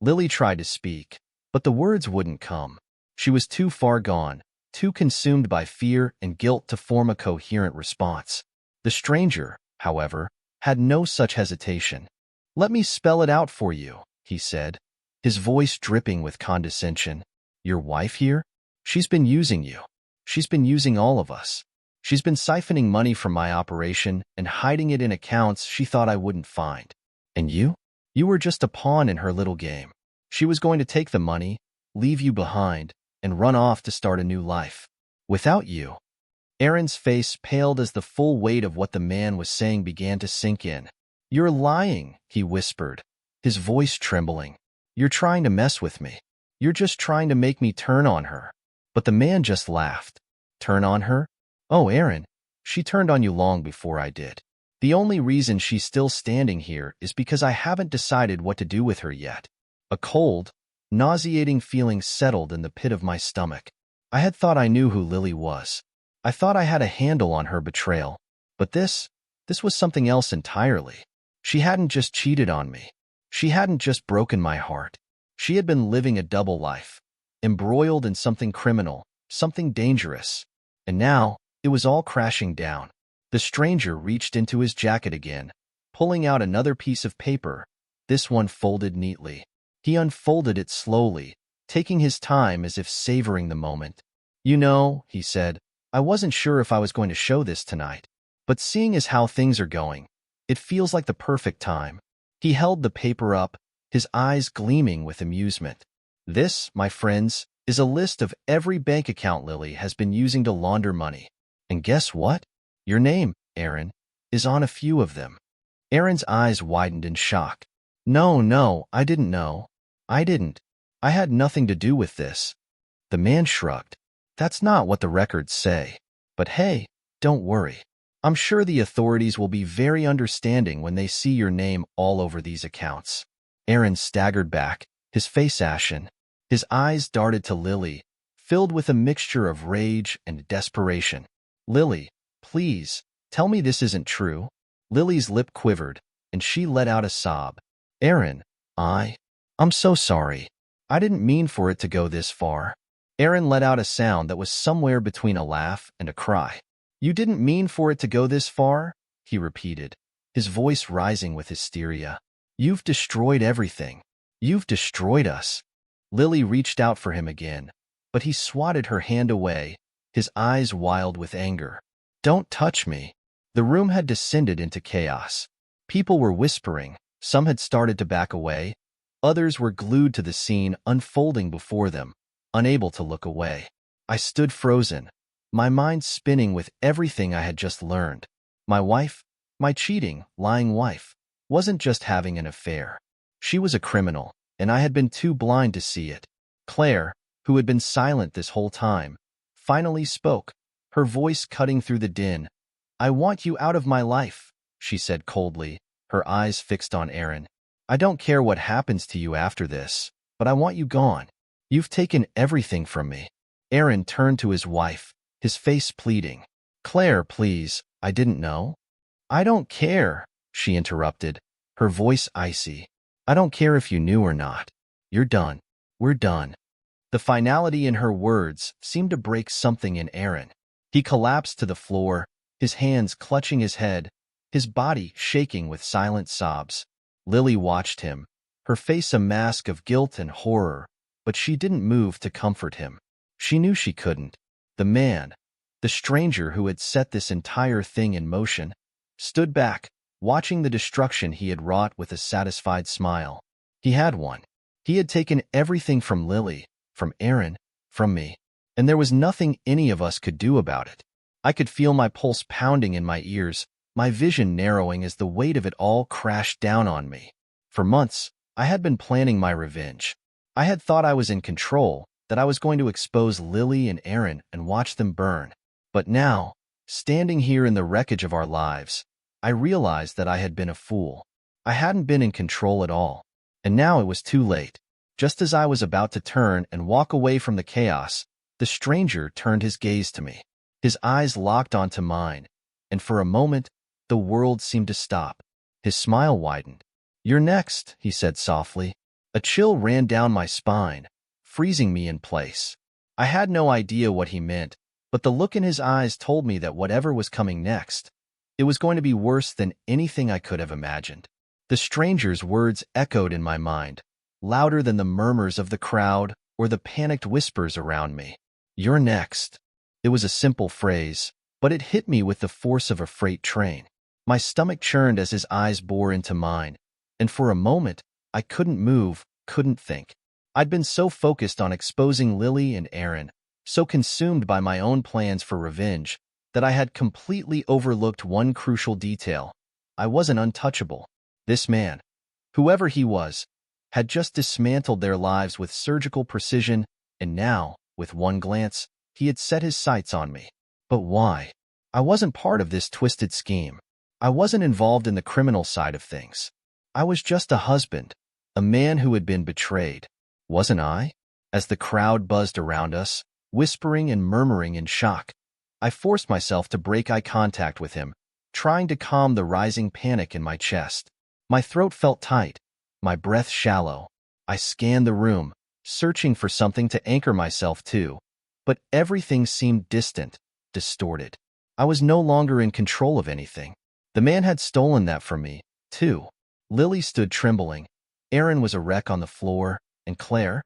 Speaker 1: Lily tried to speak, but the words wouldn't come. She was too far gone, too consumed by fear and guilt to form a coherent response. The stranger, however, had no such hesitation. "Let me spell it out for you," he said, his voice dripping with condescension. "Your wife here? She's been using you. She's been using all of us. She's been siphoning money from my operation and hiding it in accounts she thought I wouldn't find. And you? You were just a pawn in her little game. She was going to take the money, leave you behind, and run off to start a new life. Without you." Aaron's face paled as the full weight of what the man was saying began to sink in. "You're lying," he whispered, his voice trembling. "You're trying to mess with me. You're just trying to make me turn on her." But the man just laughed. "Turn on her? Oh, Aaron, She turned on you long before I did. The only reason she's still standing here is because I haven't decided what to do with her yet. A cold, nauseating feeling settled in the pit of my stomach. I had thought I knew who Lily was. I thought I had a handle on her betrayal. But this was something else entirely. She hadn't just cheated on me. She hadn't just broken my heart. She had been living a double life, embroiled in something criminal, something dangerous. And now, it was all crashing down. The stranger reached into his jacket again, pulling out another piece of paper, this one folded neatly. He unfolded it slowly, taking his time as if savoring the moment. You know, he said, I wasn't sure if I was going to show this tonight. But seeing as how things are going, it feels like the perfect time. He held the paper up, his eyes gleaming with amusement. This, my friends, is a list of every bank account Lily has been using to launder money. And guess what? Your name, Aaron, is on a few of them. Aaron's eyes widened in shock. No, I didn't know. I didn't. I had nothing to do with this. The man shrugged. That's not what the records say. But hey, don't worry. I'm sure the authorities will be very understanding when they see your name all over these accounts. Aaron staggered back, his face ashen. His eyes darted to Lily, filled with a mixture of rage and desperation. Lily, please, tell me this isn't true. Lily's lip quivered, and she let out a sob. Aaron, I'm so sorry. I didn't mean for it to go this far. Aaron let out a sound that was somewhere between a laugh and a cry. You didn't mean for it to go this far? He repeated, his voice rising with hysteria. You've destroyed everything. You've destroyed us. Lily reached out for him again, but he swatted her hand away, his eyes wild with anger. Don't touch me. The room had descended into chaos. People were whispering, some had started to back away, others were glued to the scene unfolding before them, unable to look away. I stood frozen, my mind spinning with everything I had just learned. My wife, my cheating, lying wife, wasn't just having an affair. She was a criminal, and I had been too blind to see it. Claire, who had been silent this whole time, finally spoke, her voice cutting through the din. I want you out of my life, she said coldly, her eyes fixed on Aaron. I don't care what happens to you after this, but I want you gone. You've taken everything from me. Aaron turned to his wife, his face pleading. Claire, please, I didn't know. I don't care, she interrupted, her voice icy. I don't care if you knew or not. You're done. We're done. The finality in her words seemed to break something in Aaron. He collapsed to the floor, his hands clutching his head, his body shaking with silent sobs. Lily watched him, her face a mask of guilt and horror, but she didn't move to comfort him. She knew she couldn't. The man, the stranger who had set this entire thing in motion, stood back, watching the destruction he had wrought with a satisfied smile. He had won. He had taken everything from Lily, from Aaron, from me, and there was nothing any of us could do about it. I could feel my pulse pounding in my ears, my vision narrowing as the weight of it all crashed down on me. For months, I had been planning my revenge. I had thought I was in control, that I was going to expose Lily and Aaron and watch them burn. But now, standing here in the wreckage of our lives, I realized that I had been a fool. I hadn't been in control at all. And now it was too late. Just as I was about to turn and walk away from the chaos, the stranger turned his gaze to me. His eyes locked onto mine, and for a moment, the world seemed to stop. His smile widened. You're next, he said softly. A chill ran down my spine, freezing me in place. I had no idea what he meant, but the look in his eyes told me that whatever was coming next, it was going to be worse than anything I could have imagined. The stranger's words echoed in my mind, louder than the murmurs of the crowd or the panicked whispers around me. You're next. It was a simple phrase, but it hit me with the force of a freight train. My stomach churned as his eyes bore into mine, and for a moment, I couldn't move, couldn't think. I'd been so focused on exposing Lily and Aaron, so consumed by my own plans for revenge, that I had completely overlooked one crucial detail. I wasn't untouchable. This man, whoever he was, had just dismantled their lives with surgical precision, and now, with one glance, he had set his sights on me. But why? I wasn't part of this twisted scheme. I wasn't involved in the criminal side of things. I was just a husband, a man who had been betrayed. Wasn't I? As the crowd buzzed around us, whispering and murmuring in shock, I forced myself to break eye contact with him, trying to calm the rising panic in my chest. My throat felt tight, my breath shallow. I scanned the room, searching for something to anchor myself to, but everything seemed distant, distorted. I was no longer in control of anything. The man had stolen that from me, too. Lily stood trembling. Aaron was a wreck on the floor, and Claire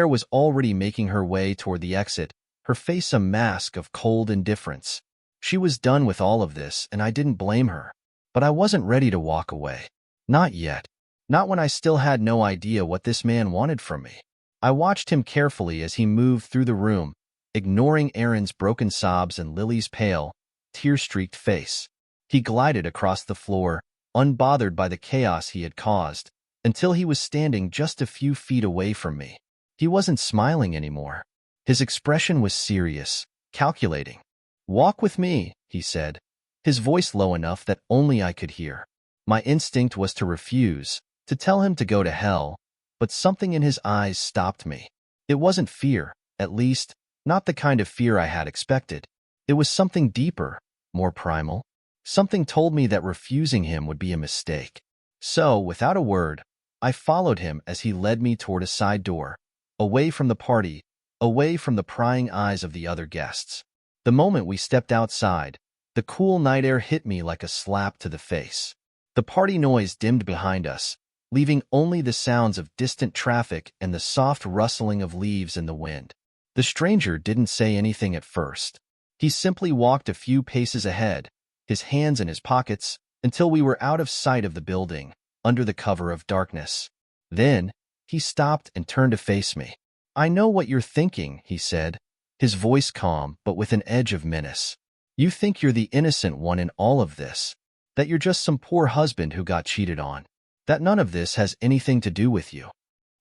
Speaker 1: was already making her way toward the exit, her face a mask of cold indifference. She was done with all of this, and I didn't blame her. But I wasn't ready to walk away. Not yet. Not when I still had no idea what this man wanted from me. I watched him carefully as he moved through the room, ignoring Aaron's broken sobs and Lily's pale, tear-streaked face. He glided across the floor, unbothered by the chaos he had caused, until he was standing just a few feet away from me. He wasn't smiling anymore. His expression was serious, calculating. "Walk with me," he said, his voice low enough that only I could hear. My instinct was to refuse, to tell him to go to hell, but something in his eyes stopped me. It wasn't fear, at least, not the kind of fear I had expected. It was something deeper, more primal. Something told me that refusing him would be a mistake. So, without a word, I followed him as he led me toward a side door, away from the party, away from the prying eyes of the other guests. The moment we stepped outside, the cool night air hit me like a slap to the face. The party noise dimmed behind us, leaving only the sounds of distant traffic and the soft rustling of leaves in the wind. The stranger didn't say anything at first. He simply walked a few paces ahead, his hands in his pockets, until we were out of sight of the building, under the cover of darkness. Then, he stopped and turned to face me. "I know what you're thinking," he said, his voice calm but with an edge of menace. "You think you're the innocent one in all of this, that you're just some poor husband who got cheated on, that none of this has anything to do with you."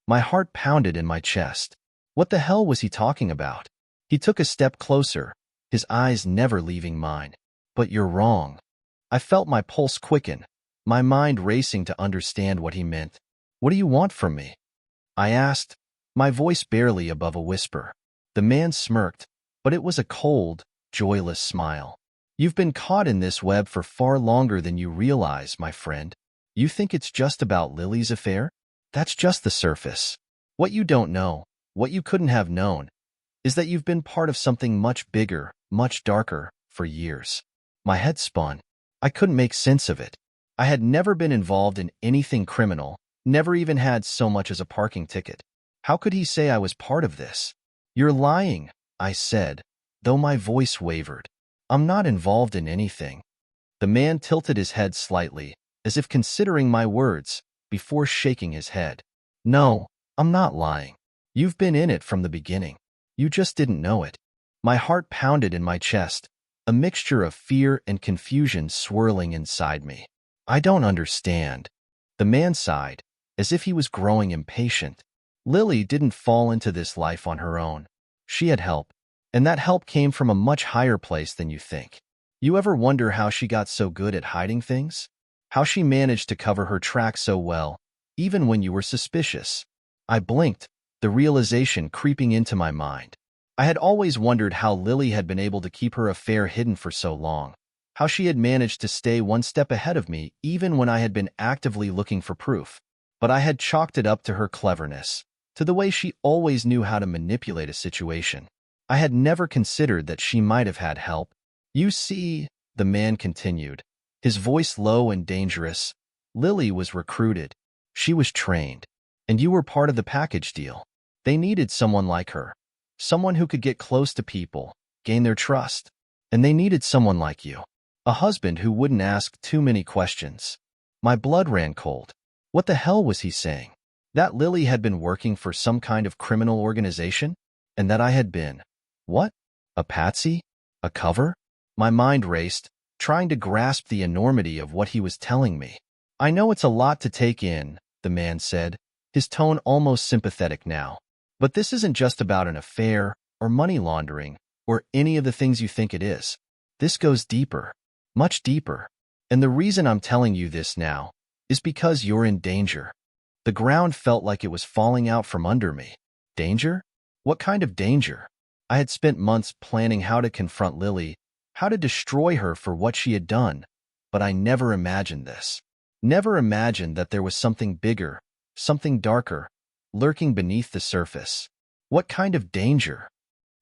Speaker 1: My heart pounded in my chest. What the hell was he talking about? He took a step closer, his eyes never leaving mine. "But you're wrong." I felt my pulse quicken, my mind racing to understand what he meant. "What do you want from me?" I asked, my voice barely above a whisper. The man smirked, but it was a cold, joyless smile. "You've been caught in this web for far longer than you realize, my friend. You think it's just about Lily's affair? That's just the surface. What you don't know, what you couldn't have known, is that you've been part of something much bigger, much darker, for years." My head spun. I couldn't make sense of it. I had never been involved in anything criminal, never even had so much as a parking ticket. How could he say I was part of this? "You're lying," I said, though my voice wavered. "I'm not involved in anything." The man tilted his head slightly, as if considering my words, before shaking his head. "No, I'm not lying. You've been in it from the beginning. You just didn't know it." My heart pounded in my chest, a mixture of fear and confusion swirling inside me. "I don't understand." The man sighed, as if he was growing impatient. "Lily didn't fall into this life on her own. She had help, and that help came from a much higher place than you think. You ever wonder how she got so good at hiding things? How she managed to cover her tracks so well, even when you were suspicious?" I blinked, the realization creeping into my mind. I had always wondered how Lily had been able to keep her affair hidden for so long, how she had managed to stay one step ahead of me even when I had been actively looking for proof. But I had chalked it up to her cleverness, to the way she always knew how to manipulate a situation. I had never considered that she might have had help. "You see," the man continued, his voice low and dangerous, "Lily was recruited. She was trained. And you were part of the package deal. They needed someone like her. Someone who could get close to people, gain their trust. And they needed someone like you. A husband who wouldn't ask too many questions." My blood ran cold. What the hell was he saying? That Lily had been working for some kind of criminal organization? And that I had been, what? A patsy? A cover? My mind raced, trying to grasp the enormity of what he was telling me. "I know it's a lot to take in," the man said, his tone almost sympathetic now. "But this isn't just about an affair, or money laundering, or any of the things you think it is. This goes deeper, much deeper. And the reason I'm telling you this now is because you're in danger. The ground felt like it was falling out from under me. Danger? What kind of danger? I had spent months planning how to confront Lily, how to destroy her for what she had done, but I never imagined this. Never imagined that there was something bigger, something darker, lurking beneath the surface. What kind of danger?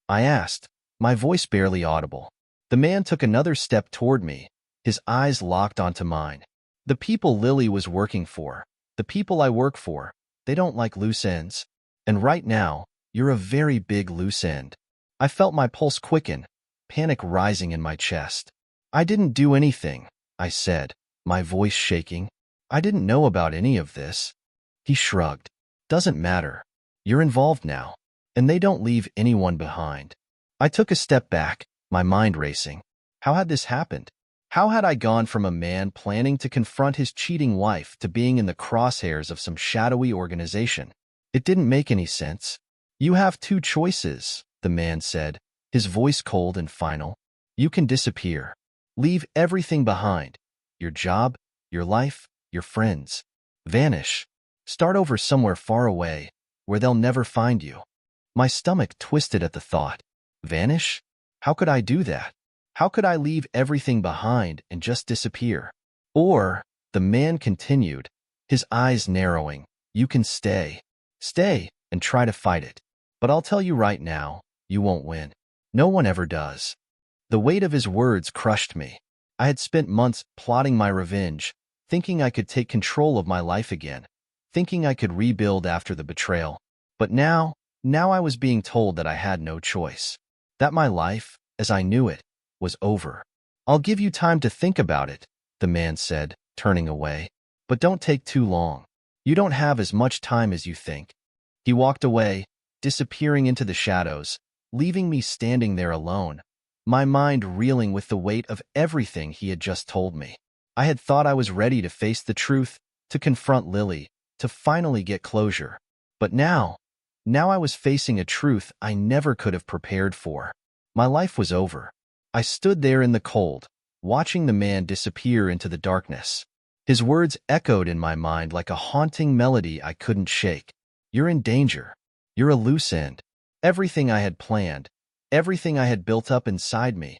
Speaker 1: I asked, my voice barely audible. The man took another step toward me, his eyes locked onto mine. The people Lily was working for, the people I work for, they don't like loose ends. And right now, you're a very big loose end. I felt my pulse quicken, panic rising in my chest. I didn't do anything, I said, my voice shaking. I didn't know about any of this. He shrugged. Doesn't matter. You're involved now, and they don't leave anyone behind. I took a step back, my mind racing. How had this happened? How had I gone from a man planning to confront his cheating wife to being in the crosshairs of some shadowy organization? It didn't make any sense. You have two choices, the man said, his voice cold and final. You can disappear. Leave everything behind. Your job, your life, your friends. Vanish. Start over somewhere far away, where they'll never find you. My stomach twisted at the thought. Vanish? How could I do that? How could I leave everything behind and just disappear? Or, the man continued, his eyes narrowing, you can stay. Stay and try to fight it. But I'll tell you right now, you won't win. No one ever does. The weight of his words crushed me. I had spent months plotting my revenge, thinking I could take control of my life again, thinking I could rebuild after the betrayal. But now I was being told that I had no choice. That my life, as I knew it, was over. I'll give you time to think about it, the man said, turning away. But don't take too long. You don't have as much time as you think. He walked away, disappearing into the shadows, leaving me standing there alone, my mind reeling with the weight of everything he had just told me. I had thought I was ready to face the truth, to confront Lily, to finally get closure. But now I was facing a truth I never could have prepared for. My life was over. I stood there in the cold, watching the man disappear into the darkness. His words echoed in my mind like a haunting melody I couldn't shake. You're in danger. You're a loose end. Everything I had planned, everything I had built up inside me,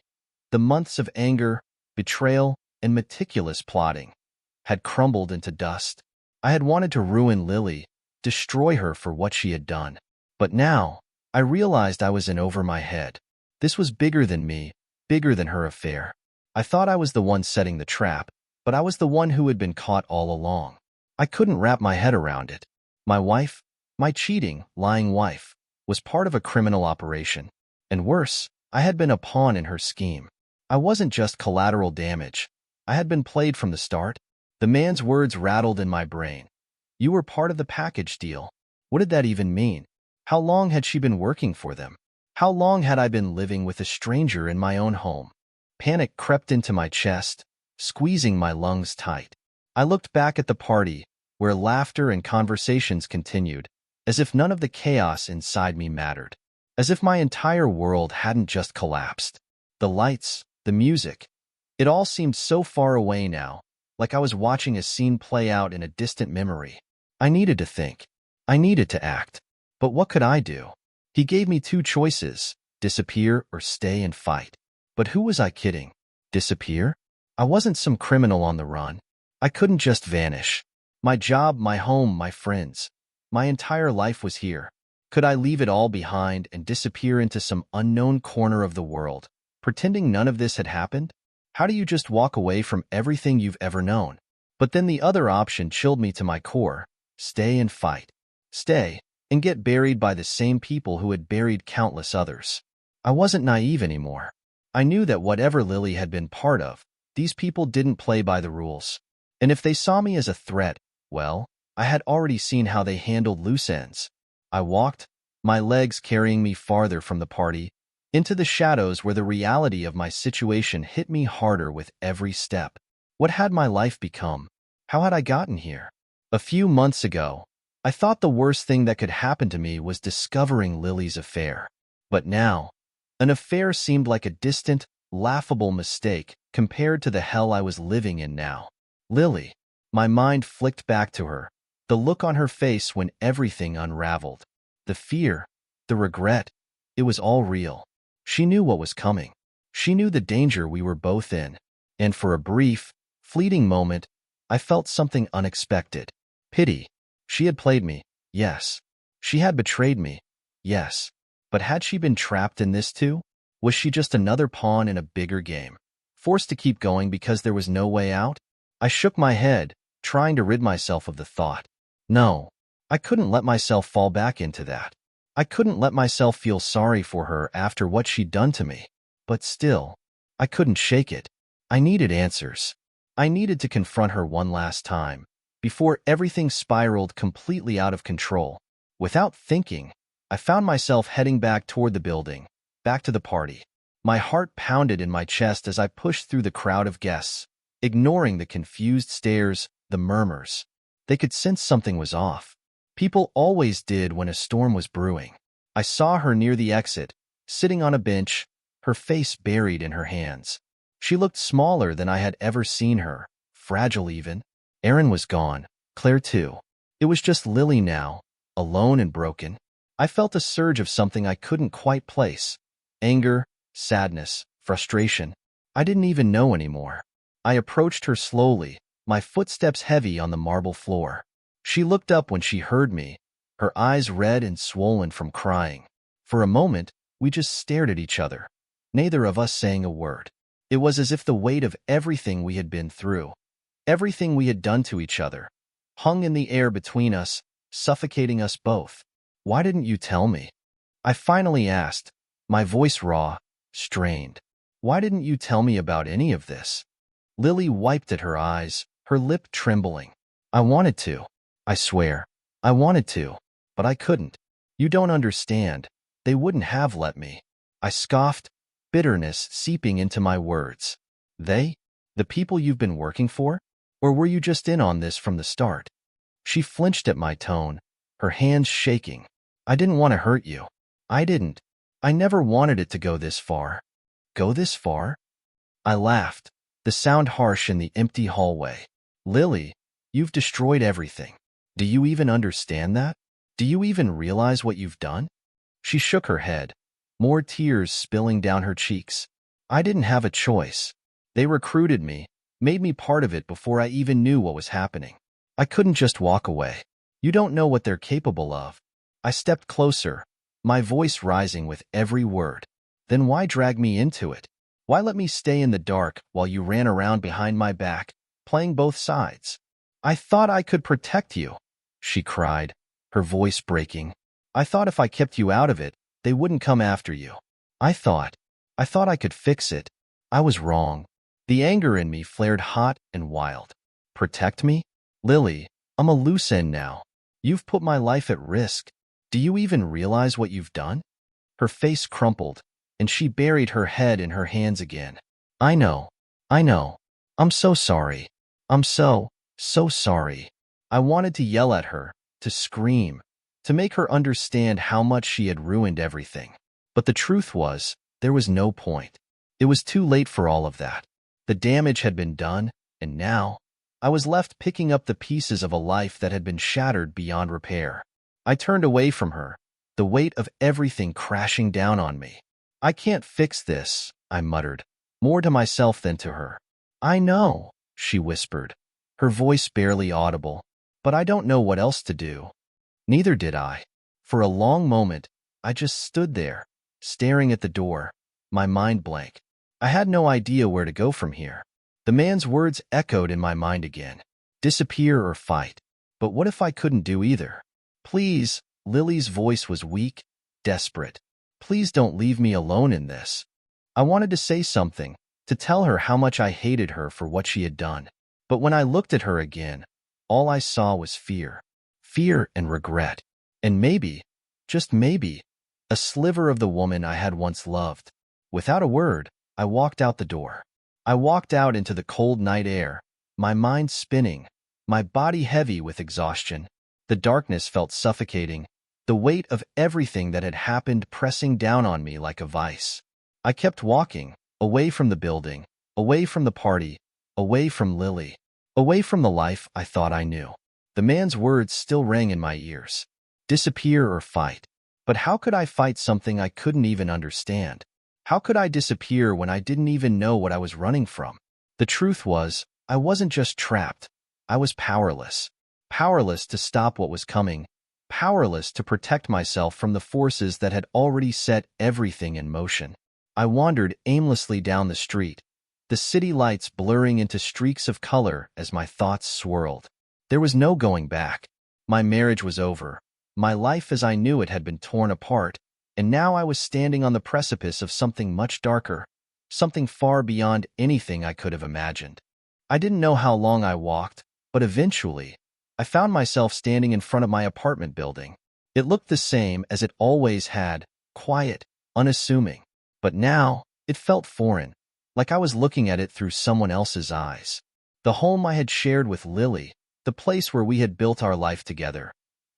Speaker 1: the months of anger, betrayal, and meticulous plotting, had crumbled into dust. I had wanted to ruin Lily, destroy her for what she had done. But now, I realized I was in over my head. This was bigger than me, bigger than her affair. I thought I was the one setting the trap, but I was the one who had been caught all along. I couldn't wrap my head around it. My wife, my cheating, lying wife, was part of a criminal operation. And worse, I had been a pawn in her scheme. I wasn't just collateral damage. I had been played from the start. The man's words rattled in my brain. You were part of the package deal. What did that even mean? How long had she been working for them? How long had I been living with a stranger in my own home? Panic crept into my chest, squeezing my lungs tight. I looked back at the party, where laughter and conversations continued, as if none of the chaos inside me mattered, as if my entire world hadn't just collapsed. The lights, the music, it all seemed so far away now, like I was watching a scene play out in a distant memory. I needed to think. I needed to act. But what could I do? He gave me two choices, disappear or stay and fight. But who was I kidding? Disappear? I wasn't some criminal on the run. I couldn't just vanish. My job, my home, my friends. My entire life was here. Could I leave it all behind and disappear into some unknown corner of the world, pretending none of this had happened? How do you just walk away from everything you've ever known? But then the other option chilled me to my core. Stay and fight. Stay and get buried by the same people who had buried countless others. I wasn't naive anymore. I knew that whatever Lily had been part of, these people didn't play by the rules. And if they saw me as a threat, well, I had already seen how they handled loose ends. I walked, my legs carrying me farther from the party, into the shadows where the reality of my situation hit me harder with every step. What had my life become? How had I gotten here? A few months ago, I thought the worst thing that could happen to me was discovering Lily's affair. But now, an affair seemed like a distant, laughable mistake compared to the hell I was living in now. Lily. My mind flicked back to her, the look on her face when everything unraveled. The fear, the regret, it was all real. She knew what was coming. She knew the danger we were both in. And for a brief, fleeting moment, I felt something unexpected. Pity. She had played me, yes. She had betrayed me, yes. But had she been trapped in this too? Was she just another pawn in a bigger game, forced to keep going because there was no way out? I shook my head, trying to rid myself of the thought. No, I couldn't let myself fall back into that. I couldn't let myself feel sorry for her after what she'd done to me. But still, I couldn't shake it. I needed answers. I needed to confront her one last time, before everything spiraled completely out of control. Without thinking, I found myself heading back toward the building, back to the party. My heart pounded in my chest as I pushed through the crowd of guests, ignoring the confused stares, the murmurs. They could sense something was off. People always did when a storm was brewing. I saw her near the exit, sitting on a bench, her face buried in her hands. She looked smaller than I had ever seen her, fragile even. Aaron was gone, Claire too. It was just Lily now, alone and broken. I felt a surge of something I couldn't quite place. Anger, sadness, frustration. I didn't even know anymore. I approached her slowly, my footsteps heavy on the marble floor. She looked up when she heard me, her eyes red and swollen from crying. For a moment, we just stared at each other, neither of us saying a word. It was as if the weight of everything we had been through, everything we had done to each other, hung in the air between us, suffocating us both. Why didn't you tell me? I finally asked, my voice raw, strained. Why didn't you tell me about any of this? Lily wiped at her eyes, her lip trembling. I wanted to. I swear. I wanted to. But I couldn't. You don't understand. They wouldn't have let me. I scoffed, bitterness seeping into my words. They? The people you've been working for? Or were you just in on this from the start? She flinched at my tone, her hands shaking. I didn't want to hurt you. I didn't. I never wanted it to go this far. Go this far? I laughed, the sound harsh in the empty hallway. Lily, you've destroyed everything. Do you even understand that? Do you even realize what you've done? She shook her head, more tears spilling down her cheeks. I didn't have a choice. They recruited me, made me part of it before I even knew what was happening. I couldn't just walk away. You don't know what they're capable of. I stepped closer, my voice rising with every word. Then why drag me into it? Why let me stay in the dark while you ran around behind my back, playing both sides? I thought I could protect you, she cried, her voice breaking. I thought if I kept you out of it, they wouldn't come after you. I thought I could fix it. I was wrong. The anger in me flared hot and wild. Protect me? Lily, I'm a loose end now. You've put my life at risk. Do you even realize what you've done? Her face crumpled, and she buried her head in her hands again. I know. I'm so sorry. I'm so sorry. I wanted to yell at her, to scream, to make her understand how much she had ruined everything. But the truth was, there was no point. It was too late for all of that. The damage had been done, and now, I was left picking up the pieces of a life that had been shattered beyond repair. I turned away from her, the weight of everything crashing down on me. I can't fix this, I muttered, more to myself than to her. I know, she whispered, her voice barely audible, but I don't know what else to do. Neither did I. For a long moment, I just stood there, staring at the door, my mind blank. I had no idea where to go from here. The man's words echoed in my mind again. Disappear or fight. But what if I couldn't do either? Please, Lily's voice was weak, desperate. Please don't leave me alone in this. I wanted to say something, to tell her how much I hated her for what she had done. But when I looked at her again, all I saw was fear. Fear and regret. And maybe, just maybe, a sliver of the woman I had once loved. Without a word, I walked out the door. I walked out into the cold night air, my mind spinning, my body heavy with exhaustion. The darkness felt suffocating, the weight of everything that had happened pressing down on me like a vice. I kept walking, Away from the building, away from the party, away from Lily, away from the life I thought I knew. The man's words still rang in my ears. Disappear or fight. But how could I fight something I couldn't even understand? How could I disappear when I didn't even know what I was running from? The truth was, I wasn't just trapped. I was powerless. Powerless to stop what was coming. Powerless to protect myself from the forces that had already set everything in motion. I wandered aimlessly down the street, the city lights blurring into streaks of color as my thoughts swirled. There was no going back. My marriage was over. My life as I knew it had been torn apart, and now I was standing on the precipice of something much darker, something far beyond anything I could have imagined. I didn't know how long I walked, but eventually, I found myself standing in front of my apartment building. It looked the same as it always had, quiet, unassuming. But now, it felt foreign, like I was looking at it through someone else's eyes. The home I had shared with Lily, the place where we had built our life together.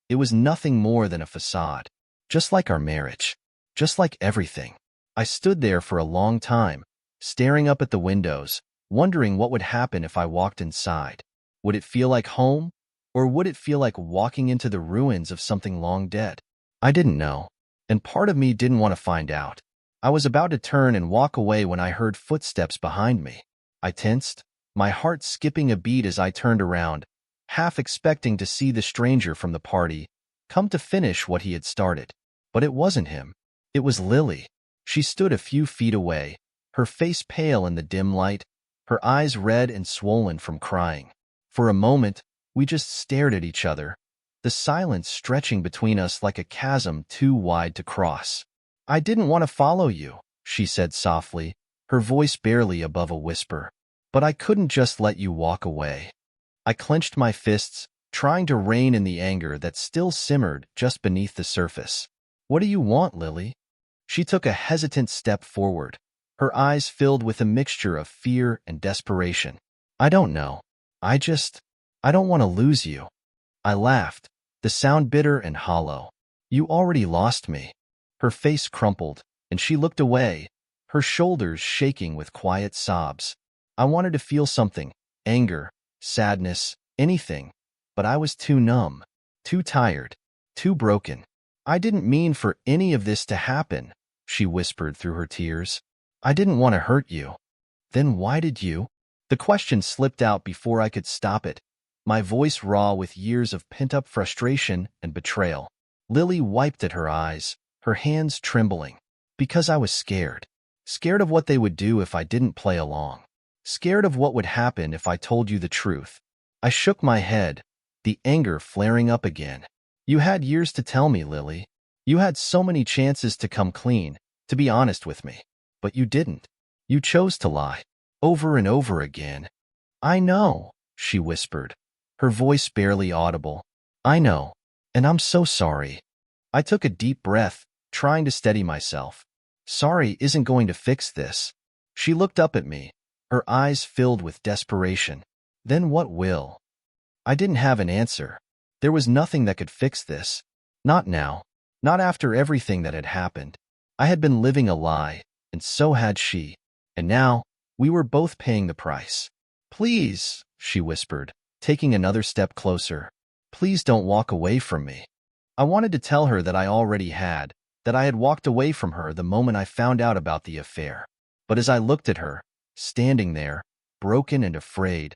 Speaker 1: It was nothing more than a facade, just like our marriage, just like everything. I stood there for a long time, staring up at the windows, wondering what would happen if I walked inside. Would it feel like home, or would it feel like walking into the ruins of something long dead? I didn't know, and part of me didn't want to find out. I was about to turn and walk away when I heard footsteps behind me. I tensed, my heart skipping a beat as I turned around, half expecting to see the stranger from the party come to finish what he had started. But it wasn't him. It was Lily. She stood a few feet away, her face pale in the dim light, her eyes red and swollen from crying. For a moment, we just stared at each other, the silence stretching between us like a chasm too wide to cross. "I didn't want to follow you," she said softly, her voice barely above a whisper. "But I couldn't just let you walk away." I clenched my fists, trying to rein in the anger that still simmered just beneath the surface. "What do you want, Lily?" She took a hesitant step forward, her eyes filled with a mixture of fear and desperation. "I don't know. I don't want to lose you." I laughed, the sound bitter and hollow. "You already lost me." Her face crumpled, and she looked away, her shoulders shaking with quiet sobs. I wanted to feel something, anger, sadness, anything, but I was too numb, too tired, too broken. "I didn't mean for any of this to happen," she whispered through her tears. "I didn't want to hurt you." "Then why did you?" The question slipped out before I could stop it, my voice raw with years of pent-up frustration and betrayal. Lily wiped at her eyes, her hands trembling. "Because I was scared. Scared of what they would do if I didn't play along. Scared of what would happen if I told you the truth." I shook my head, the anger flaring up again. "You had years to tell me, Lily. You had so many chances to come clean, to be honest with me. But you didn't. You chose to lie. Over and over again." "I know," she whispered, her voice barely audible. "I know, and I'm so sorry." I took a deep breath, trying to steady myself. "Sorry isn't going to fix this." She looked up at me, her eyes filled with desperation. "Then what will?" I didn't have an answer. There was nothing that could fix this. Not now. Not after everything that had happened. I had been living a lie, and so had she. And now, we were both paying the price. "Please," she whispered, taking another step closer. "Please don't walk away from me." I wanted to tell her that I already had, that I had walked away from her the moment I found out about the affair. But as I looked at her, standing there, broken and afraid,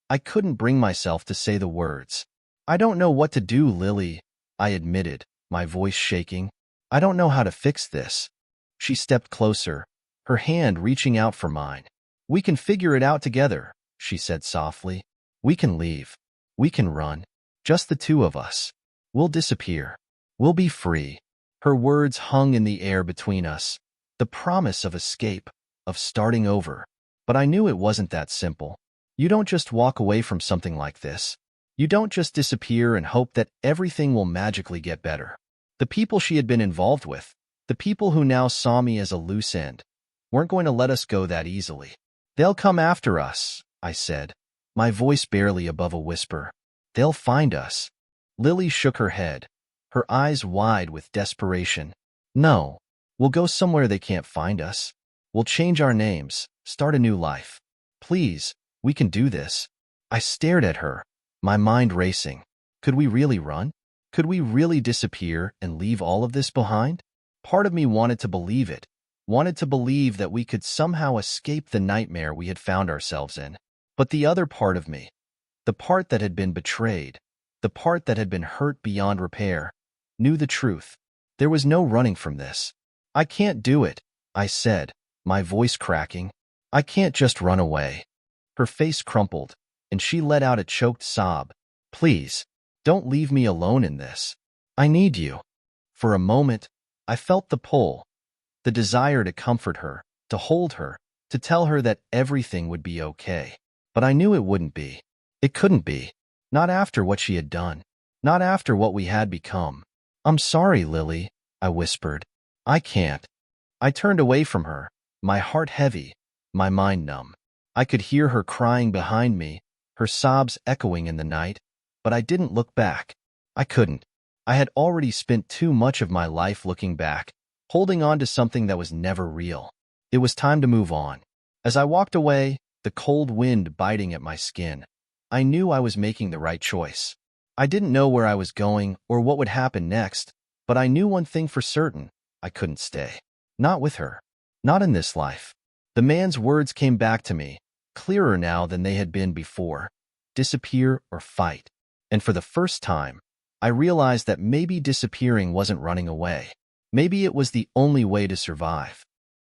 Speaker 1: I couldn't bring myself to say the words. "I don't know what to do, Lily," I admitted, my voice shaking. "I don't know how to fix this." She stepped closer, her hand reaching out for mine. "We can figure it out together," she said softly. "We can leave. We can run. Just the two of us. We'll disappear. We'll be free." Her words hung in the air between us, the promise of escape, of starting over. But I knew it wasn't that simple. You don't just walk away from something like this. You don't just disappear and hope that everything will magically get better. The people she had been involved with, the people who now saw me as a loose end, weren't going to let us go that easily. "They'll come after us," I said, my voice barely above a whisper. "They'll find us." Lily shook her head, her eyes wide with desperation. "No, we'll go somewhere they can't find us. We'll change our names, start a new life. Please, we can do this. I stared at her, my mind racing. Could we really run? Could we really disappear and leave all of this behind? Part of me wanted to believe it, wanted to believe that we could somehow escape the nightmare we had found ourselves in. But the other part of me, the part that had been betrayed, the part that had been hurt beyond repair, knew the truth. There was no running from this. I can't do it, I said, my voice cracking. I can't just run away. Her face crumpled, and she let out a choked sob. Please, don't leave me alone in this. I need you. For a moment, I felt the pull, the desire to comfort her, to hold her, to tell her that everything would be okay. But I knew it wouldn't be. It couldn't be. Not after what she had done. Not after what we had become. I'm sorry, Lily, I whispered. I can't. I turned away from her, my heart heavy, my mind numb. I could hear her crying behind me, her sobs echoing in the night, but I didn't look back. I couldn't. I had already spent too much of my life looking back, holding on to something that was never real. It was time to move on. As I walked away, the cold wind biting at my skin, I knew I was making the right choice. I didn't know where I was going or what would happen next, but I knew one thing for certain. I couldn't stay. Not with her. Not in this life. The man's words came back to me, clearer now than they had been before. Disappear or fight. And for the first time, I realized that maybe disappearing wasn't running away. Maybe it was the only way to survive.